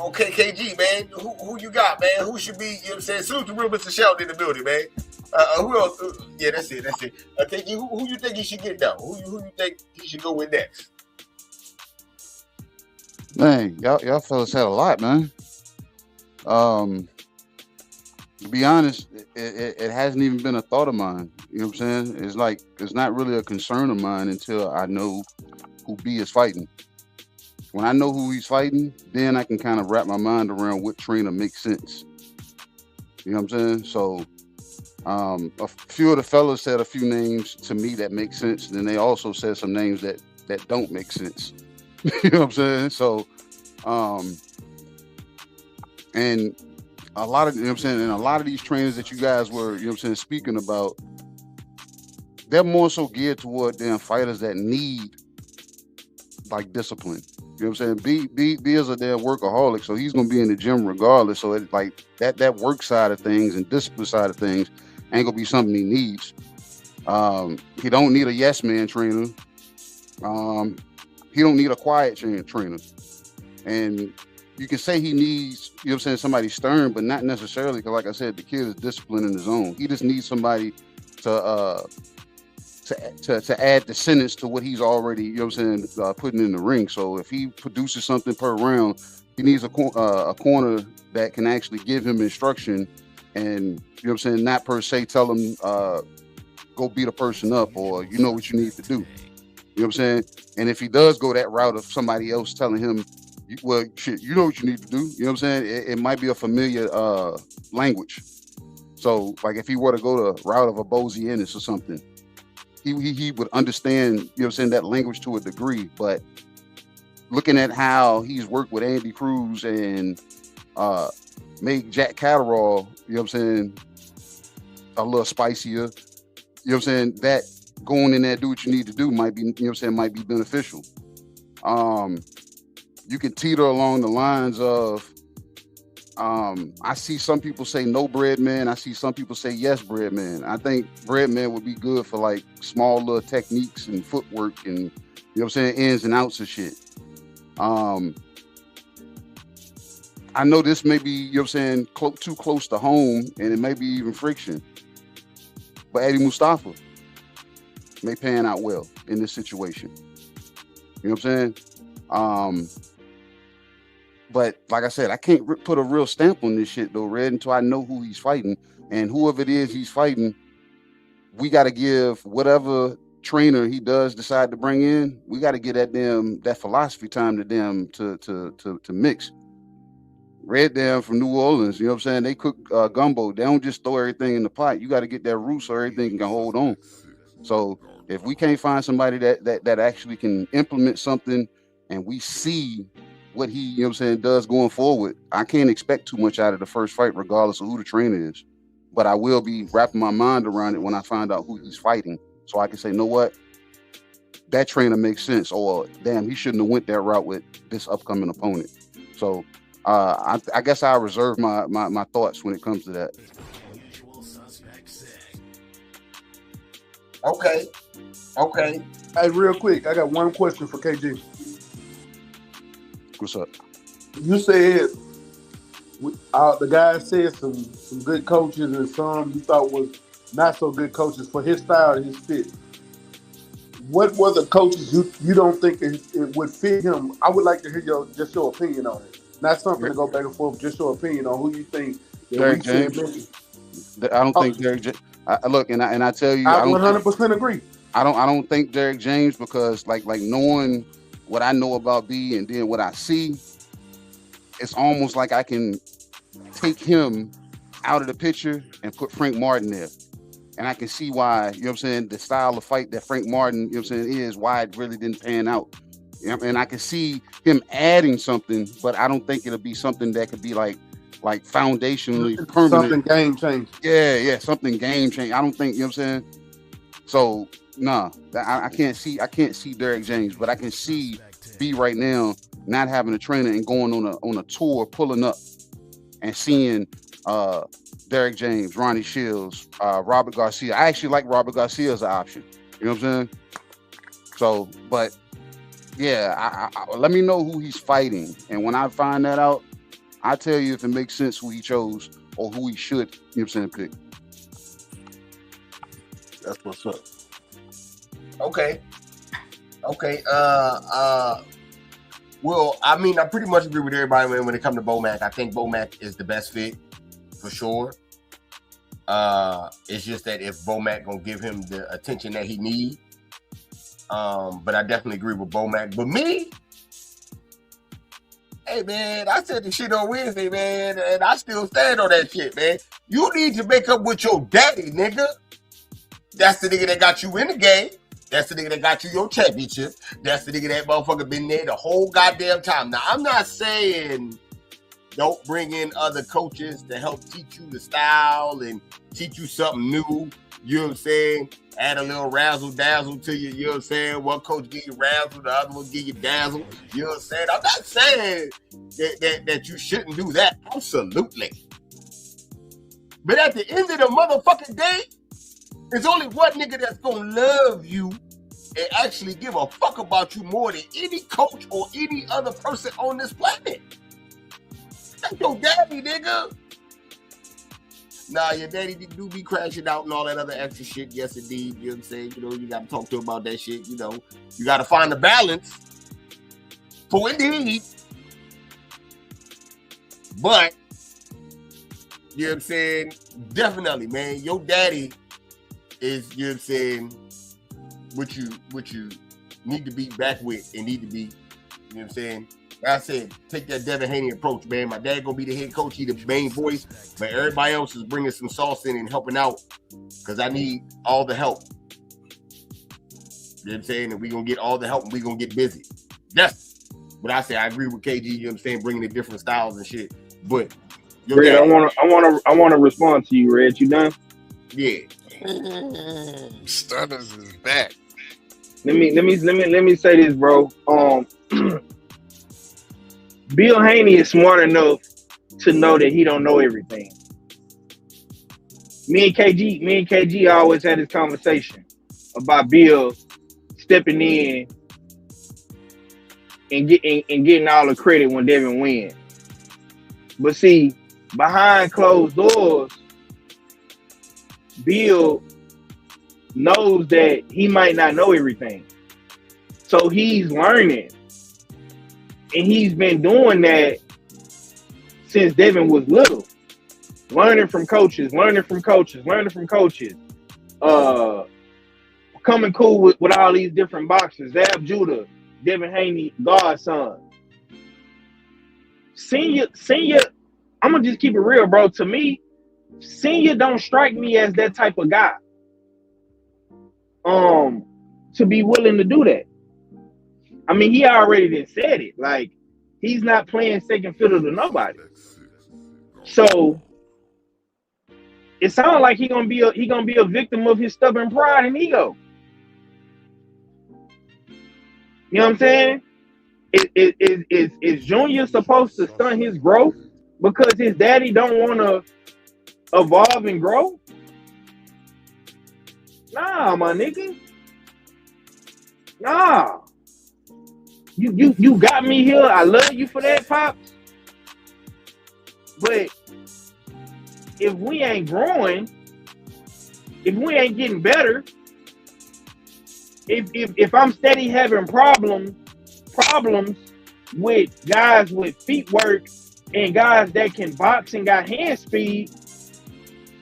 Okay, KG, man. Who you got, man? Who should be, you know what I'm saying? Salute to real Mr. Sheldon in the building, man. Who else? Yeah, that's it. KG, who you think he should get down? Who you think he should go with next? Man, y'all fellas had a lot, man. To be honest, it hasn't even been a thought of mine. You know what I'm saying? It's like, it's not really a concern of mine until I know who B is fighting. When I know who he's fighting, then I can kind of wrap my mind around what trainer makes sense. You know what I'm saying? So a few of the fellas said a few names to me that make sense. Then they also said some names that don't make sense. You know what I'm saying? So, and a lot of, you know what I'm saying, and a lot of these trainers that you guys were, you know what I'm saying, speaking about, they're more so geared toward them fighters that need like discipline. You know what I'm saying? B is a damn workaholic, so he's gonna be in the gym regardless. So it like that work side of things and discipline side of things ain't gonna be something he needs. He don't need a yes man trainer. He don't need a quiet trainer. And you can say he needs, you know what I'm saying, somebody stern, but not necessarily, because like I said, the kid is disciplined in his own. He just needs somebody to add the sentence to what he's already, you know what I'm saying, putting in the ring. So if he produces something per round, he needs a corner that can actually give him instruction and, you know what I'm saying, not per se tell him, go beat a person up or you know what you need to do. You know what I'm saying? And if he does go that route of somebody else telling him, well, shit, you know what you need to do. You know what I'm saying? It might be a familiar language. So, like, if he were to go the route of a Bozy Ennis or something, he would understand, you know what I'm saying, that language to a degree. But looking at how he's worked with Andy Cruz and made Jack Catterall, you know what I'm saying, a little spicier, you know what I'm saying, that going in there, do what you need to do might be, you know what I'm saying, might be beneficial. You can teeter along the lines of, I see some people say no bread man. I see some people say yes bread man. I think bread man would be good for like small little techniques and footwork and, you know what I'm saying, ins and outs of shit. I know this may be, you know what I'm saying, too close to home, and it may be even friction. But Eddie Mustafa may pan out well in this situation. You know what I'm saying? But like I said, I can't put a real stamp on this shit though, Red, until I know who he's fighting. And whoever it is he's fighting, we got to give whatever trainer he does decide to bring in, we got to get that philosophy time to them to mix. Red them from New Orleans, you know what I'm saying? They cook gumbo. They don't just throw everything in the pot. You got to get that root so everything can hold on. So if we can't find somebody that actually can implement something, and we see what he, you know what I'm saying, does going forward, I can't expect too much out of the first fight, regardless of who the trainer is. But I will be wrapping my mind around it when I find out who he's fighting, so I can say, you know what, that trainer makes sense, or damn, he shouldn't have went that route with this upcoming opponent. So I guess I reserve my thoughts when it comes to that. Okay. Hey, real quick, I got one question for KG. What's up? You said the guy said some good coaches and some you thought was not so good coaches for his style and his fit. What were the coaches you don't think it would fit him? I would like to hear your opinion on it. Not something to go back and forth, just your opinion on who you think. Derek James. I don't think Derek James. Look, and I tell you, I 100% agree. I don't think Derek James, because like knowing what I know about B and then what I see, it's almost like I can take him out of the picture and put Frank Martin there. And I can see why, you know what I'm saying, the style of fight that Frank Martin, you know what I'm saying, is, why it really didn't pan out. And I can see him adding something, but I don't think it'll be something that could be like foundationally permanent. Something game changing. Yeah, something game changing. I don't think, you know what I'm saying? So, nah, I can't see Derek James, but I can see B right now not having a trainer and going on a tour, pulling up and seeing Derek James, Ronnie Shields, Robert Garcia. I actually like Robert Garcia as an option. You know what I'm saying? So, but yeah, I let me know who he's fighting, and when I find that out, I'll tell you if it makes sense who he chose or who he should, you know what I'm saying, pick. That's what's up. Okay. Well, I mean, I pretty much agree with everybody when it comes to Bomac. I think Bomac is the best fit for sure. It's just that if Bomac gonna give him the attention that he needs. But I definitely agree with Bomac. But me, hey man, I said the shit on Wednesday, man, and I still stand on that shit, man. You need to make up with your daddy, nigga. That's the nigga that got you in the game. That's the nigga that got you your championship. That's the nigga that motherfucker been there the whole goddamn time. Now, I'm not saying don't bring in other coaches to help teach you the style and teach you something new. You know what I'm saying? Add a little razzle dazzle to you. You know what I'm saying? One coach give you razzle, the other one give you dazzle. You know what I'm saying? I'm not saying that you shouldn't do that. Absolutely. But at the end of the motherfucking day, there's only one nigga that's gonna love you and actually give a fuck about you more than any coach or any other person on this planet. That's your daddy, nigga. Nah, your daddy do be crashing out and all that other extra shit. Yes, indeed. You know what I'm saying? You know, you got to talk to him about that shit. You know, you got to find the balance. For indeed. But, you know what I'm saying? Definitely, man. Your daddy is, you know what I'm saying, what you need to be back with and need to be, you know what I'm saying? Like I said, take that Devin Haney approach, man. My dad gonna be the head coach, he the main voice, but everybody else is bringing some sauce in and helping out because I need all the help. You know what I'm saying? And we're gonna get all the help and we're gonna get busy. That's what I say. I agree with KG, you know what I'm saying, bringing the different styles and shit. But Red, I wanna respond to you, Red. You done? Yeah. Stutters is back. Let me say this, bro. Bill Haney is smart enough to know that he don't know everything. Me and KG always had this conversation about Bill stepping in and getting all the credit when Devin wins. But see, behind closed doors, Bill knows that he might not know everything. So he's learning. And he's been doing that since Devin was little. Learning from coaches. Coming cool with all these different boxers. Zab Judah, Devin Haney, godson. Senior, I'm going to just keep it real, bro. To me, Senior don't strike me as that type of guy. To be willing to do that. I mean, he already done said it. Like, he's not playing second fiddle to nobody. So it sounds like he gonna be a victim of his stubborn pride and ego. You know what I'm saying? Is Junior supposed to stunt his growth because his daddy don't want to evolve and grow? Nah, my nigga. Nah. You got me here. I love you for that, Pops. But if we ain't growing, if we ain't getting better, if I'm steady having problems with guys with feet work and guys that can box and got hand speed,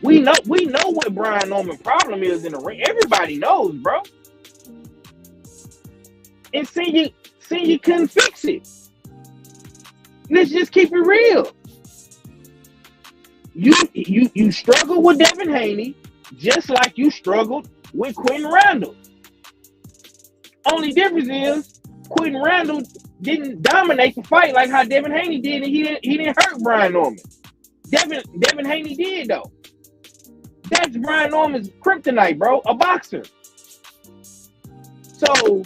we know what Brian Norman's problem is in the ring. Everybody knows, bro. And Senior couldn't fix it. Let's just keep it real. You struggle with Devin Haney just like you struggled with Quentin Randall. Only difference is Quentin Randall didn't dominate the fight like how Devin Haney did, and he didn't hurt Brian Norman. Devin Haney did though. That's Brian Norman's kryptonite, bro. A boxer. So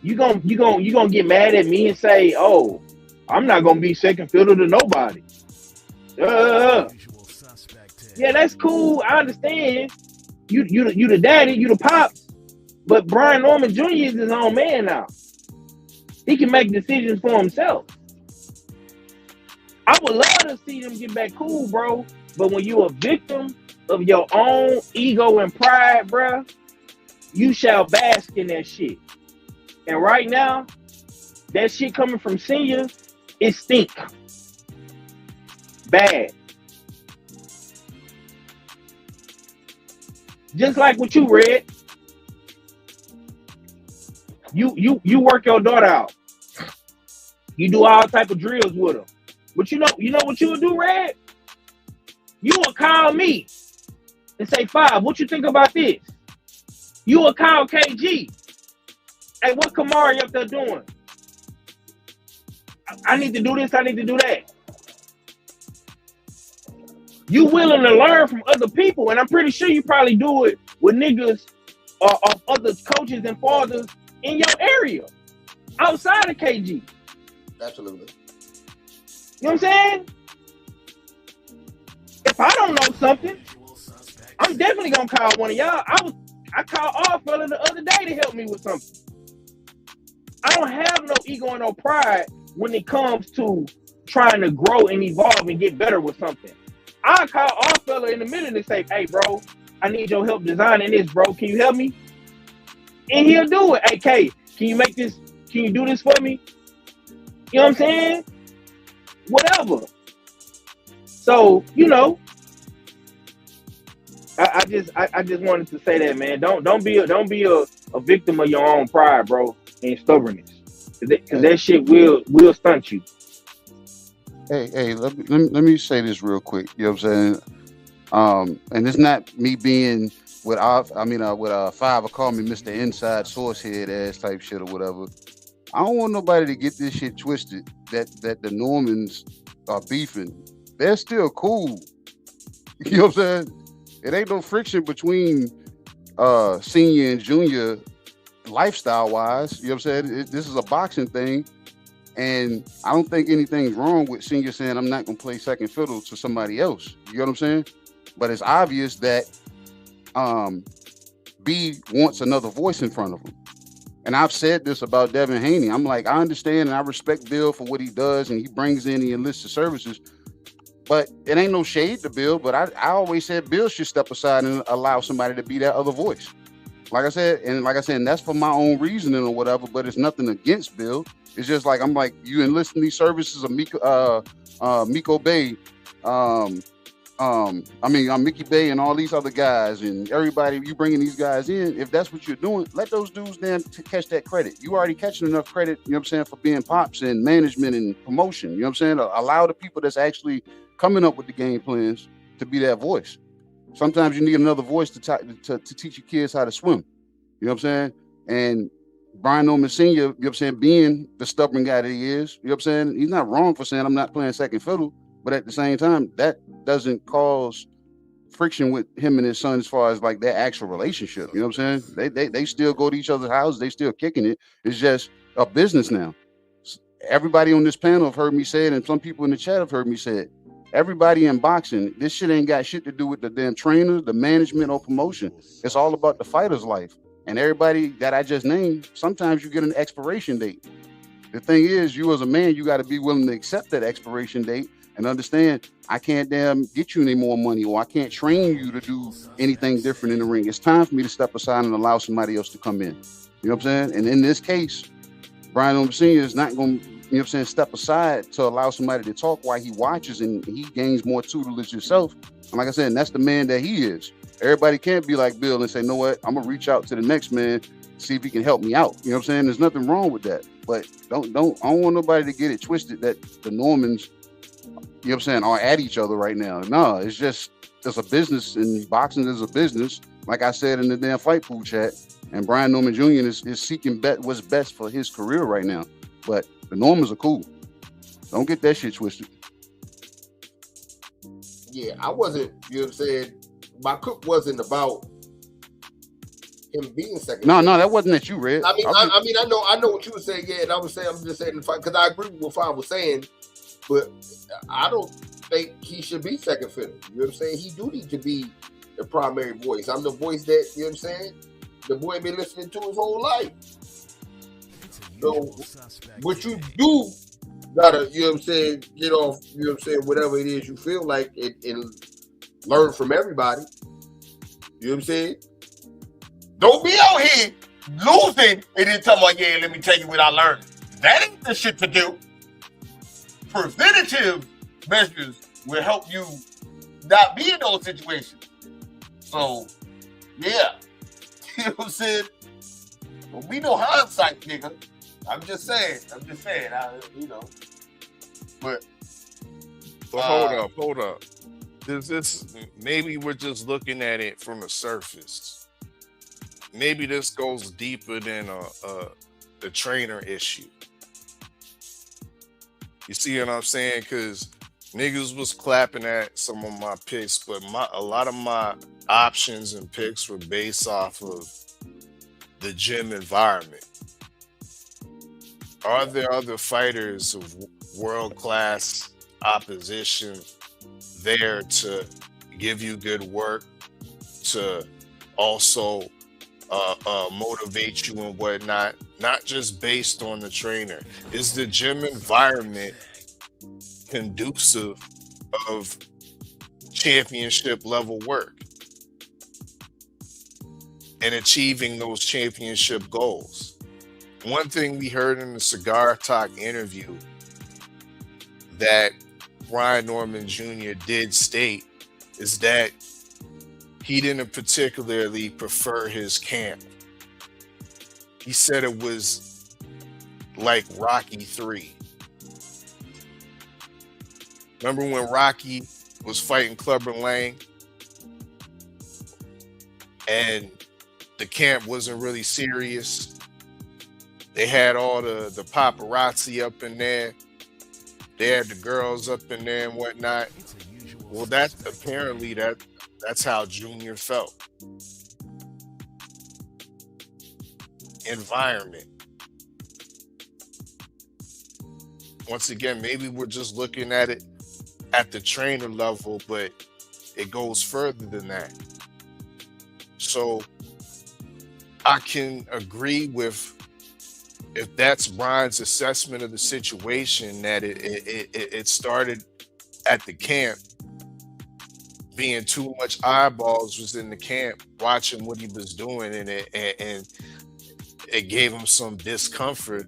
you gonna get mad at me and say, "Oh, I'm not gonna be second fiddle to nobody." Yeah, that's cool. I understand. You the daddy, you the pops. But Brian Norman Jr. is his own man now. He can make decisions for himself. I would love to see them get back cool, bro. But when you're a victim of your own ego and pride, bro, you shall bask in that shit. And right now, that shit coming from Senior, it stink. Bad. Just like what you read. You work your daughter out. You do all type of drills with her. But you know what you would do, Red? You will call me and say, "Five, what you think about this?" You will call KG. "Hey, what Kamari up there doing? I need to do this, I need to do that." You willing to learn from other people, and I'm pretty sure you probably do it with niggas or other coaches and fathers in your area, outside of KG. Absolutely. You know what I'm saying? If I don't know something, I'm definitely gonna call one of y'all. I called all fella the other day to help me with something. I don't have no ego and no pride when it comes to trying to grow and evolve and get better with something. I call all fella in a minute and say, "Hey, bro, I need your help designing this, bro. Can you help me?" And he'll do it. "Hey, K, can you make this? Can you do this for me?" You know what I'm saying? Whatever. So, I just wanted to say that, man. Don't be a victim of your own pride, bro, and stubbornness, because that shit will stunt you. Hey, let me say this real quick. You know what I'm saying? And it's not me being with Five call me Mr. Inside Source Head ass type shit or whatever. I don't want nobody to get this shit twisted that the Normans are beefing. They're still cool. You know what I'm saying? It ain't no friction between senior and junior lifestyle wise. You know what I'm saying? This is a boxing thing. And I don't think anything's wrong with senior saying I'm not gonna play second fiddle to somebody else. You know what I'm saying? But it's obvious that B wants another voice in front of him. And I've said this about Devin Haney. I'm like, I understand and I respect Bill for what he does, and he brings in the enlisted services. But it ain't no shade to Bill. But I always said Bill should step aside and allow somebody to be that other voice. Like I said, and that's for my own reasoning or whatever. But it's nothing against Bill. It's just like I'm like, you enlisting these services of Miko Bay, Mickey Bay and all these other guys and everybody, you bringing these guys in. If that's what you're doing, let those dudes then catch that credit. You already catching enough credit, you know what I'm saying, for being pops and management and promotion. You know what I'm saying? Allow the people that's actually coming up with the game plans to be that voice. Sometimes you need another voice to teach your kids how to swim. You know what I'm saying? And Brian Norman Sr., you know what I'm saying, being the stubborn guy that he is, you know what I'm saying? He's not wrong for saying I'm not playing second fiddle, but at the same time, that doesn't cause friction with him and his son as far as like their actual relationship. You know what I'm saying? They still go to each other's houses, they still kicking it. It's just a business now. Everybody on this panel have heard me say it, and some people in the chat have heard me say it. Everybody in boxing, this shit ain't got shit to do with the damn trainer, the management, or promotion. It's all about the fighter's life. And everybody that I just named, sometimes you get an expiration date. The thing is, you as a man, you got to be willing to accept that expiration date and understand, I can't damn get you any more money, or I can't train you to do anything different in the ring. It's time for me to step aside and allow somebody else to come in. You know what I'm saying? And in this case, Brian Norman Sr. is not going to, you know what I'm saying, step aside to allow somebody to talk while he watches and he gains more tutelage himself. And like I said, that's the man that he is. Everybody can't be like Bill and say, know what, I'm gonna reach out to the next man, see if he can help me out. You know what I'm saying? There's nothing wrong with that. But I don't want nobody to get it twisted that the Normans, you know what I'm saying, are at each other right now. No, it's a business, and boxing is a business. Like I said in the damn Fight Pool chat, and Brian Norman Jr. is seeking what's best for his career right now. But the Normans are cool. Don't get that shit twisted. Yeah, I wasn't, you know what I'm saying? My cook wasn't about him being second. No, that wasn't that you read. I know what you were saying, yeah, and I'm just saying because I agree with what Fine was saying, but I don't think he should be second fiddle. You know what I'm saying? He do need to be the primary voice. I'm the voice that, you know what I'm saying, the boy been listening to his whole life. So what you do gotta, you know what I'm saying, get off, you know what I'm saying, whatever it is you feel like and learn from everybody. You know what I'm saying? Don't be out here losing and then talking about, yeah, let me tell you what I learned. That ain't the shit to do. Preventative measures will help you not be in those situations. So, yeah. You know what I'm saying? Well, we know hindsight, nigga. I'm just saying. You know. But hold up. This maybe we're just looking at it from the surface. Maybe this goes deeper than the trainer issue. You see what I'm saying? Because niggas was clapping at some of my picks, but a lot of my options and picks were based off of the gym environment. Are there other fighters of world-class opposition there to give you good work, to also motivate you and whatnot, not just based on the trainer? Is the gym environment conducive of championship level work and achieving those championship goals? One thing we heard in the Cigar Talk interview that Brian Norman Jr. did state is that he didn't particularly prefer his camp. He said it was like Rocky 3. Remember when Rocky was fighting Clubber Lang and the camp wasn't really serious. They had all the paparazzi up in there. They had the girls up in there and whatnot. Well, that's apparently that's how Junior felt. Environment. Once again, maybe we're just looking at it at the trainer level, but it goes further than that. So I can agree with, if that's Brian's assessment of the situation, that it started at the camp, being too much eyeballs was in the camp watching what he was doing, and it gave him some discomfort.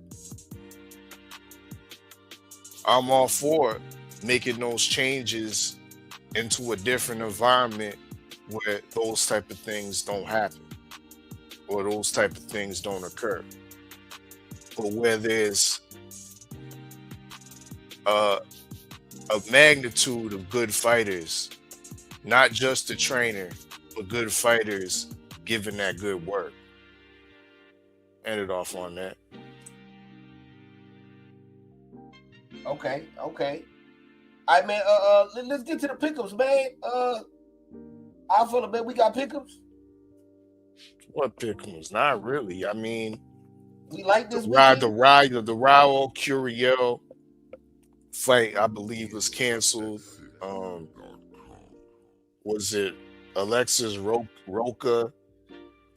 I'm all for making those changes into a different environment where those type of things don't happen or those type of things don't occur. But where there's a magnitude of good fighters, not just the trainer, but good fighters giving that good work. End it off on that. Okay. All right, man. Let's get to the pickups, man. I feel it, man. We got pickups. What pickums? Not really. I mean, we like this. The Raul Curiel fight, I believe, was canceled. Was it Alexis Roca?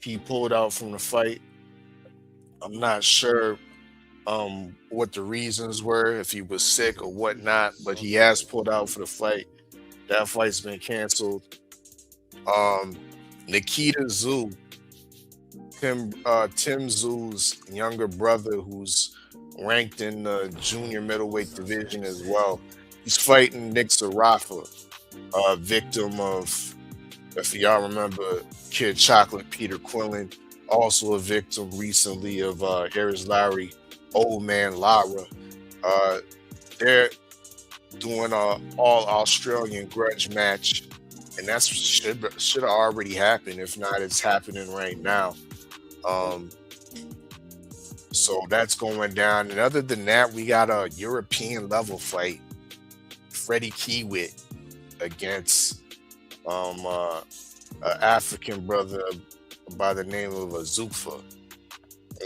He pulled out from the fight. I'm not sure what the reasons were, if he was sick or whatnot, but he has pulled out for the fight. That fight's been canceled. Nikita Tszyu, Tim Tszyu's younger brother, who's ranked in the junior middleweight division as well. He's fighting Nick Zarafa, victim of, if y'all remember, Kid Chocolate Peter Quillen, also a victim recently of Harris Lowry, Old Man Lara. They're doing an all-Australian grudge match, and that should have already happened. If not, it's happening right now. So that's going down. And other than that, we got a European level fight. Freddie Kiewit against an African brother by the name of Azufa.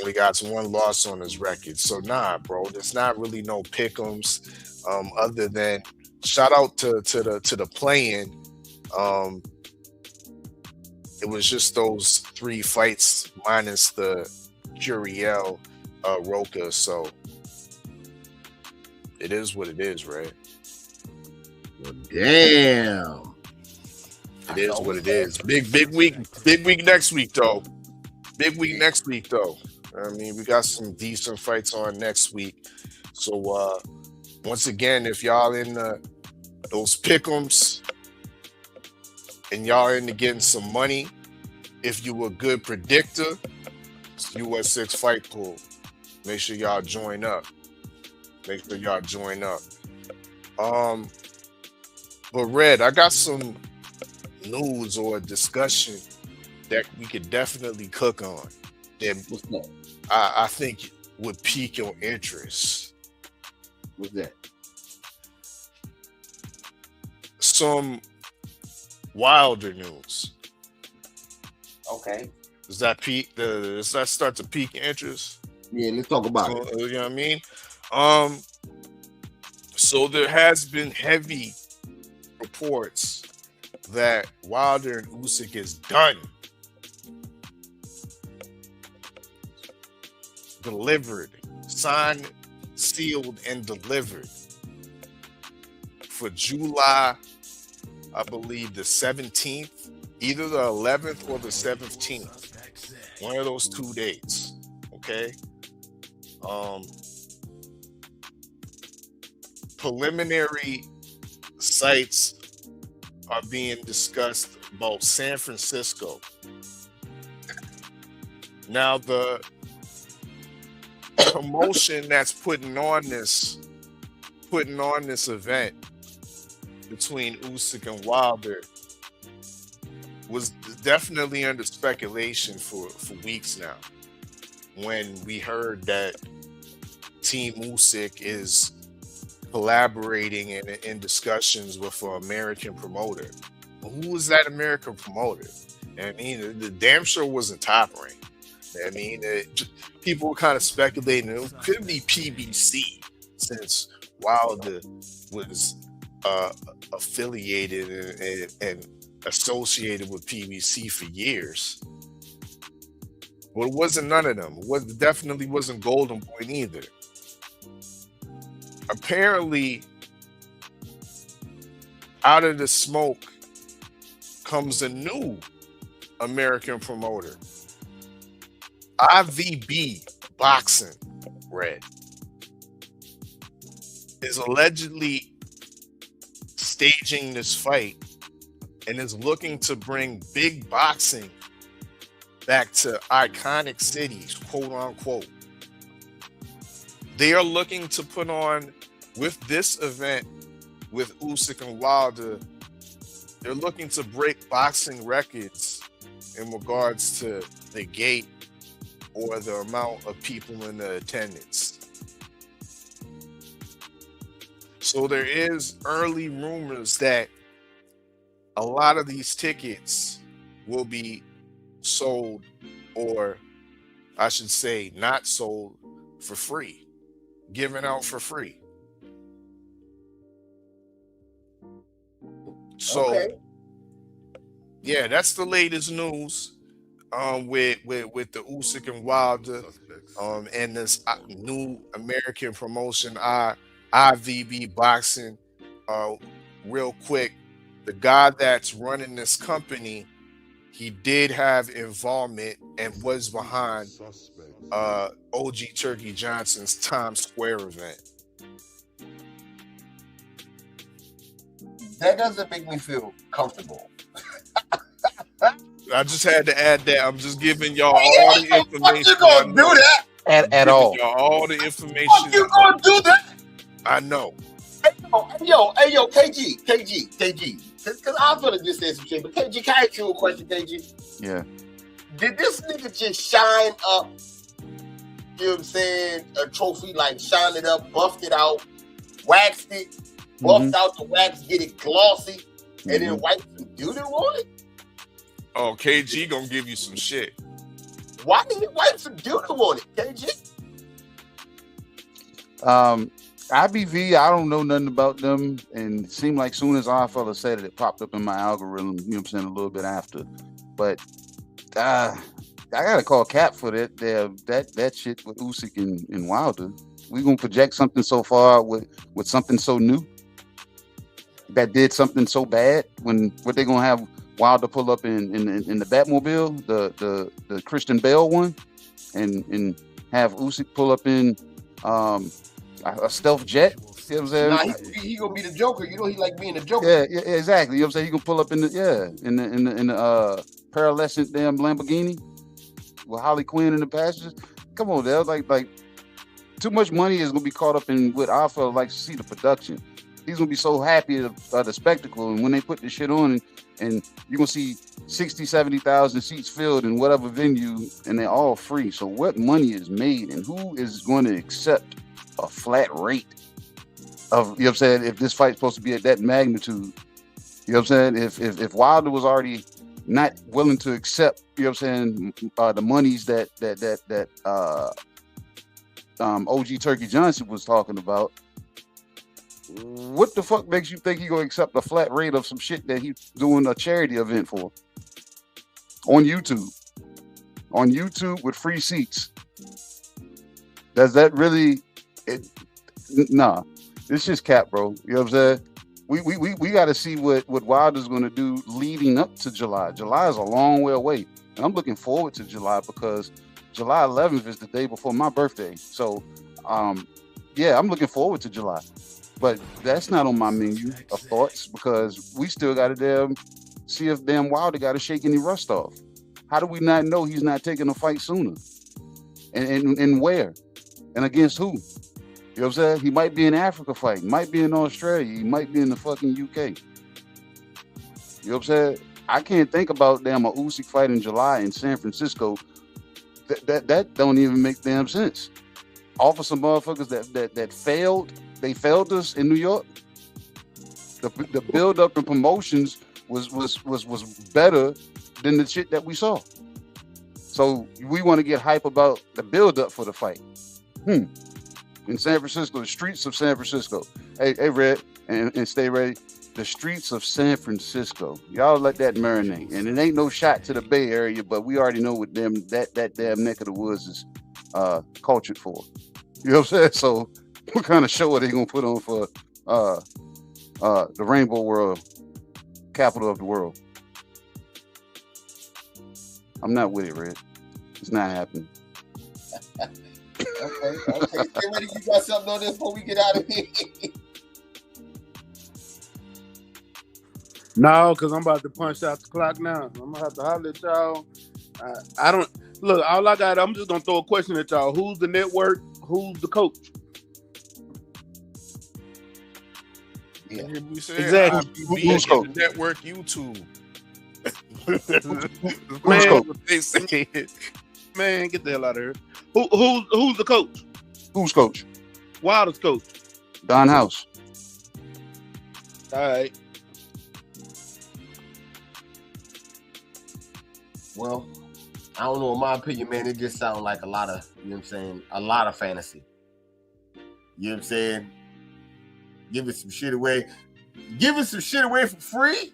Only got one loss on his record. So nah, bro, there's not really no pick'ems. Other than shout out to the play-in. It was just those 3 fights minus the Curiel Roca. So it is what it is, right? Well, damn. It is what it is. Big week next week though. Big week next week though. I mean, we got some decent fights on next week. So once again, if y'all in those pick'ems and y'all into getting some money, if you a good predictor, it's US 6 Fight Pool. Make sure y'all join up. But Red, I got some news or discussion that we could definitely cook on. That I think would pique your interest. What's that? Some Wilder news. Okay. Does that start to pique your interest? Yeah, let's talk about it. You know what I mean? So there has been heavy reports that Wilder and Usyk is done. Delivered, signed, sealed, and delivered for July, I believe the 17th, either the 11th or the 17th. One of those 2 dates. Okay. Preliminary sites are being discussed about San Francisco. Now the promotion that's putting on this event between Usyk and Wilder was definitely under speculation for weeks now. When we heard that Team Usyk is collaborating in discussions with an American promoter. Who was that American promoter? I mean, the damn sure wasn't Top Rank. I mean, people were kind of speculating it could be PBC, since Wilder was affiliated and associated with PBC for years. Well, it wasn't none of them. It definitely wasn't Golden Boy either. Apparently, out of the smoke comes a new American promoter. IVB Boxing, Red, is allegedly staging this fight and is looking to bring big boxing back to iconic cities, quote unquote. They are looking to put on, with this event with Usyk and Wilder, they're looking to break boxing records in regards to the gate or the amount of people in the attendance. So there is early rumors that a lot of these tickets will be sold, or I should say not sold, for free, given out for free. So Okay. yeah, that's the latest news with the Usyk and Wilder and this new American promotion, IVB Boxing. Real quick, the guy that's running this company, he did have involvement and was behind OG Turkey Johnson's Times Square event. That doesn't make me feel comfortable. I just had to add that. I'm just giving y'all all the information. You gonna do that? At all. Y'all all the information. Fuck you gonna do that? I know. Hey yo, KG. Because I feel like just said some shit, but KG, can I ask you a question, KG? Yeah. Did this nigga just shine up, you know what I'm saying, a trophy, like shine it up, buffed it out, waxed it, buffed out the wax, get it glossy, and then wipe some doo-doo on it? Oh, KG gonna give you some shit. Why did he wipe some doo-doo on it, KG? IBV, I don't know nothing about them, and it seemed like soon as our fella said it, it popped up in my algorithm, you know what I'm saying, a little bit after. But I gotta call Cap for that shit with Usyk and Wilder. We gonna project something so far with something so new that did something so bad. What they gonna have Wilder pull up in the Batmobile, the Christian Bale one, and have Usyk pull up in a stealth jet. You know what I'm saying? Nah, he gonna be the Joker. You know he like being the Joker. Yeah, exactly. You know what I'm saying? He can pull up in the pearlescent damn Lamborghini with Harley Quinn in the passengers. Come on, Dale. Like too much money is gonna be caught up in what I feel like to see the production. He's gonna be so happy at the spectacle, and when they put this shit on, and you're gonna see 60, 70,000 seats filled in whatever venue, and they're all free. So what money is made, and who is going to accept a flat rate of, you know what I'm saying, if this fight's supposed to be at that magnitude? You know what I'm saying? If Wilder was already not willing to accept, you know what I'm saying, the monies that OG Turkey Johnson was talking about, what the fuck makes you think he gonna accept a flat rate of some shit that he's doing a charity event for on YouTube with free seats? Does that really? Nah, it's just cap, bro. You know what I'm saying? We got to see what Wilder's going to do leading up to July. July is a long way away, and I'm looking forward to July because July 11th is the day before my birthday. So, yeah, I'm looking forward to July, but that's not on my menu of thoughts because we still got to see if damn Wilder got to shake any rust off. How do we not know he's not taking a fight sooner? And where? And against who? You know what I'm saying? He might be in Africa fighting, might be in Australia, he might be in the fucking UK. You know what I'm saying? I can't think about damn a Usyk fight in July in San Francisco. That don't even make damn sense. Off of some motherfuckers that failed. They failed us in New York. The build up and promotions was better than the shit that we saw. So we want to get hype about the build up for the fight. In San Francisco, the streets of San Francisco. Hey, Red, and stay ready. The streets of San Francisco. Y'all let that marinate. And it ain't no shot to the Bay Area, but we already know what them that damn neck of the woods is cultured for. You know what I'm saying? So what kind of show are they gonna put on for the Rainbow World, capital of the world? I'm not with it, Red. It's not happening. Okay. Stay ready. You got something on this before we get out of here? No, because I'm about to punch out the clock now. I'm gonna have to holler at y'all. I don't look. All I got. I'm just gonna throw a question at y'all. Who's the network? Who's the coach? Yeah, we said Exactly. Who's coach? Network YouTube. They say, man, get the hell out of here. Who's the coach? Who's coach? Wilder's coach. Don House. All right. Well, I don't know. In my opinion, man, it just sounds like a lot of, you know what I'm saying, a lot of fantasy. You know what I'm saying? Give us some shit away. Give us some shit away for free.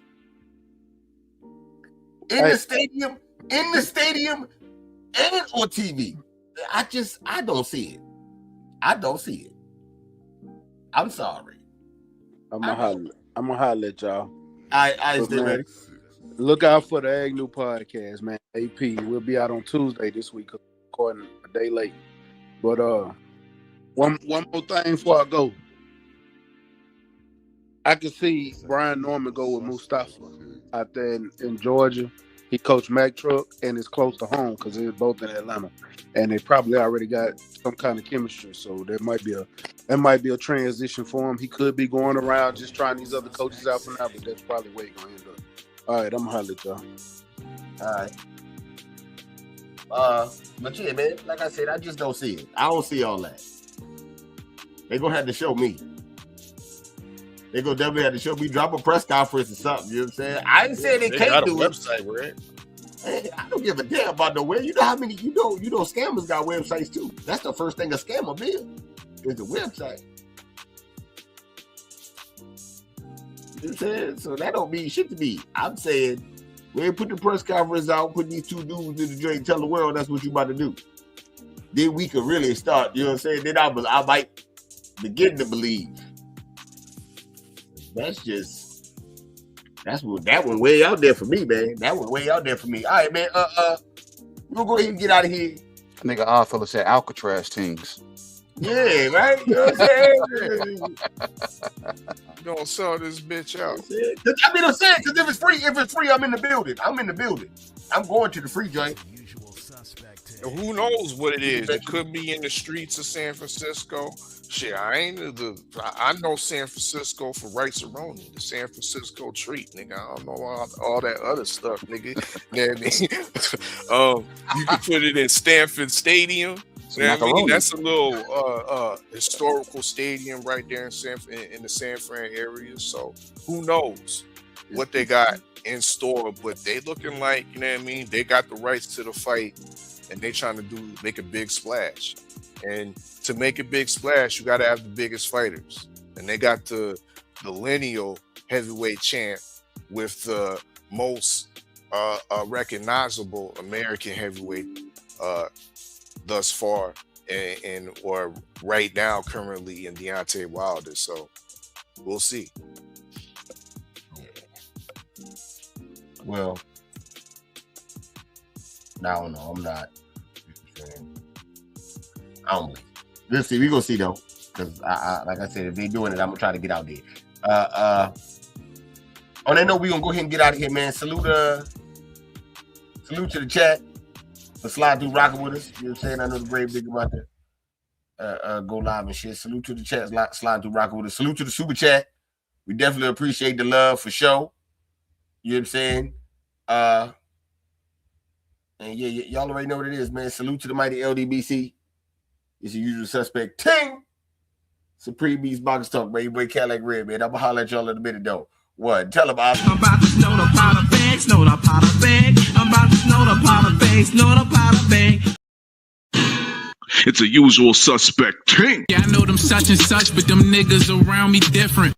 In the stadium, and on TV. I don't see it. I don't see it. I'm sorry. I'm gonna holler at y'all. I stay ready. Look out for the Agnew podcast, man. AP. We'll be out on Tuesday this week, recording a day late. But one more thing before I go. I can see Brian Norman go with Mustafa out there in Georgia. He coached Mack Truck, and it's close to home because they're both in Atlanta, and they probably already got some kind of chemistry. So there might be a transition for him. He could be going around just trying these other coaches out for now, but that's probably where he's gonna end up. All right, I'm gonna holler at y'all. All right. But yeah, man, like I said, I just don't see it. I don't see all that. They're gonna have to show me. They're gonna definitely have to show me, drop a press conference or something. You know what I'm saying? I ain't saying they can't do it. Website, right? Hey, I don't give a damn about no web. You know how many you know scammers got websites too. That's the first thing a scammer build is the website. You know what I'm saying? So that don't mean shit to me. I'm saying we ain't put the press conference out, put these two dudes in the joint, tell the world that's what you about to do. Then we could really start, you know what I'm saying? Then I might begin to believe. That one way out there for me, man. That one way out there for me. All right, man. We'll go ahead and get out of here. Nigga, our fella said Alcatraz things. Yeah, right. You know what I'm saying? You gonna sell this bitch out? I mean, I'm saying because if it's free, I'm in the building. I'm going to the free joint. And who knows what it is? It could be in the streets of San Francisco. Shit, I know San Francisco for rice-a-roni, the San Francisco treat, nigga. I don't know all that other stuff, nigga. You know what I mean? You can put it in Stanford Stadium. You know what I mean? That's a little historical stadium right there in the San Fran area. So who knows what they got in store? But they looking like, you know what I mean? They got the rights to the fight, and they trying to make a big splash. And to make a big splash, you got to have the biggest fighters. And they got the lineal heavyweight champ with the most recognizable American heavyweight thus far, or right now currently in Deontay Wilder. So we'll see. Well, I don't know. I'm not. I don't believe. We'll see. We're gonna see though. Because I like I said, if they're doing it, I'm gonna try to get out there. On that note, we're gonna go ahead and get out of here, man. Salute to the chat for sliding through rocking with us. You know what I'm saying? I know the brave big about that. Go live and shit. Salute to the chat, sliding through rocking with us. Salute to the super chat. We definitely appreciate the love for show. You know what I'm saying? And yeah, y'all already know what it is, man. Salute to the mighty LDBC. It's your usual suspect, Ting. Supreme Beast Box Talk, baby. Boy Cadillac Red, man. I'm going to holler at y'all in a minute, though. What? Tell them about I'm about to snow the powder bag, snow the powder bag. I'm about to snow the powder bag, snow the powder bag. It's a usual suspect, Ting. Yeah, I know them such and such, but them niggas around me different.